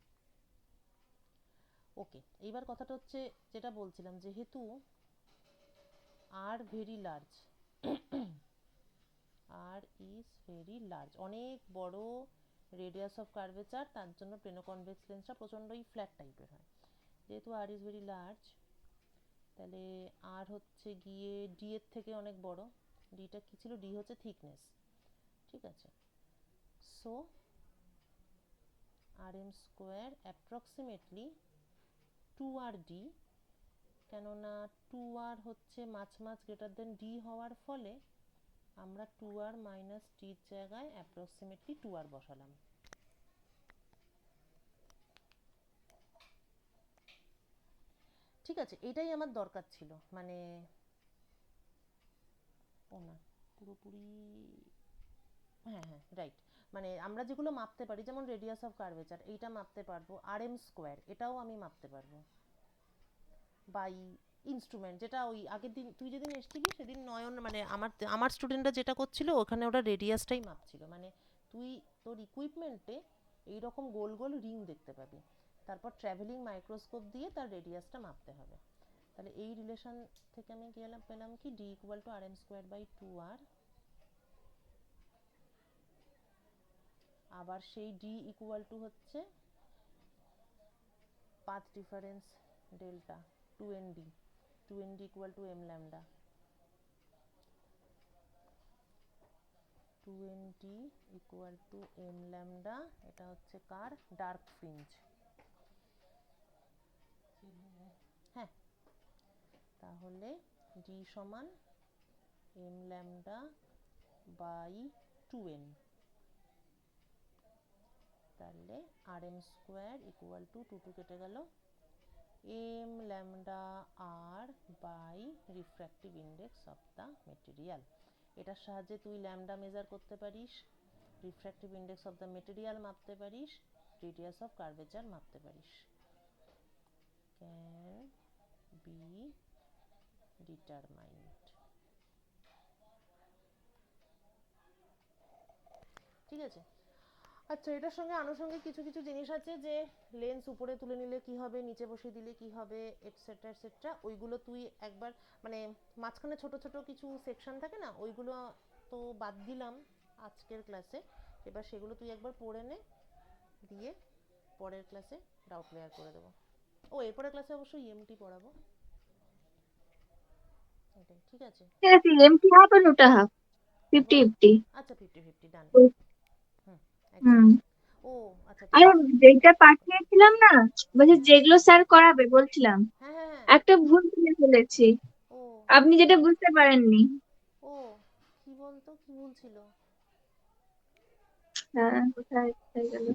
ওকে। এইবার কথাটা হচ্ছে, যেটা বলছিলাম, যেহেতু r very large, r is very large, অনেক বড় radius of curvature, তার জন্য প্লেনোকনভেক্স লেন্সটা প্রচণ্ডই ফ্ল্যাট টাইপের হয়। যেহেতু r ইজ ভেরি লার্জ, তাহলে আর হচ্ছে গিয়ে ডি এর থেকে অনেক বড়। ডিটা কি ছিল? ডি হচ্ছে থিকনেস, ঠিক আছে। So R M square approximately two R D, কেননা টু আর হচ্ছে মাছ মাছ গ্রেটার দেন ডি হওয়ার ফলে আমরা টু আর মাইনাস ডির জায়গায় অ্যাপ্রক্সিমেটলি টু আর বসালাম। ঠিক আছে, এটাই আমার দরকার ছিল, মানে ও না পুরোপুরি, হ্যাঁ হ্যাঁ রাইট, মানে আমরা যেগুলো মাপতে পারি, যেমন রেডিয়াস অফ কার্ভেচার, এইটা মাপতে পারবো, আর এম স্কোয়ার এটাও আমি মাপতে পারবো বাই ইনস্ট্রুমেন্ট, যেটা ওই আগের দিন তুই যেদিন এসেছিলি সেদিন নয়ন, মানে আমার আমার স্টুডেন্টরা যেটা করছিল ওখানে ওরা রেডিয়াসটাই মাপছিল, মানে তুই তোর ইকুইপমেন্টে এইরকম গোল গোল রিং দেখতে পাবি, তারপর ট্রাভেলিং মাইক্রোস্কোপ দিয়ে তার রেডিয়াসটা মাপতে হবে। তাহলে এই রিলেশন থেকে আমি গেলাম, পেলাম কি D equal to R M square by two R, আবার সেই ডি ইকুয়াল টু হচ্ছে path difference delta two N D, two N D equal to M lambda, two N D equal to M lambda. এটা হচ্ছে কার? Dark fringe. হ্যাঁ, তাহলে D সমান M lambda by two N. তাহলে rm square equal to 2 কেটে গেল m lambda r by refractive index of the material. এটার সাহায্যে তুই ল্যামডা মেজার করতে পারিস, refractive index of the material মাপতে পারিস, রেডিয়াস অফ কার্ভেচার মাপতে পারিস। Can be determined. ঠিক আছে। আচ্ছা, এটার সঙ্গে আনুষঙ্গিক কিছু কিছু জিনিস আছে, যে লেন্স উপরে তুলে নিলে কি হবে, নিচে বসিয়ে দিলে কি হবে, এটসেট্রা এটসেট্রা। ওইগুলো তুই একবার মানে মাঝখানে ছোট ছোট কিছু সেকশন থাকে না, ওইগুলো তো বাদ দিলাম আজকের ক্লাসে। এবার সেগুলো তুই একবার পড়ে নে, দিয়ে পরের ক্লাসে ডাউট ক্লিয়ার করে দেবো। ও এরপরের ক্লাসে অবশ্যই ইএমটি পড়াবো। এটাই ঠিক আছে। ঠিক আছে, এমটি হাফ আর ওটা হাফ, 50-50। আচ্ছা 50-50 ডান। হুম একদম। হুম। ও আচ্ছা আর ঠিক আছে। যেটা পাঠিয়েছিলাম না, বলছে হ্যাঁ যেগুলো স্যার করাবে বলছিলাম, হ্যাঁ হ্যাঁ হ্যাঁ। একটা ভুল করে ফেলেছি, ও আপনি যেটা বুঝতে পারেননি। ও কি বলতো, কি ভুল ছিল? হ্যাঁ, কোথায় কোথায় গেল?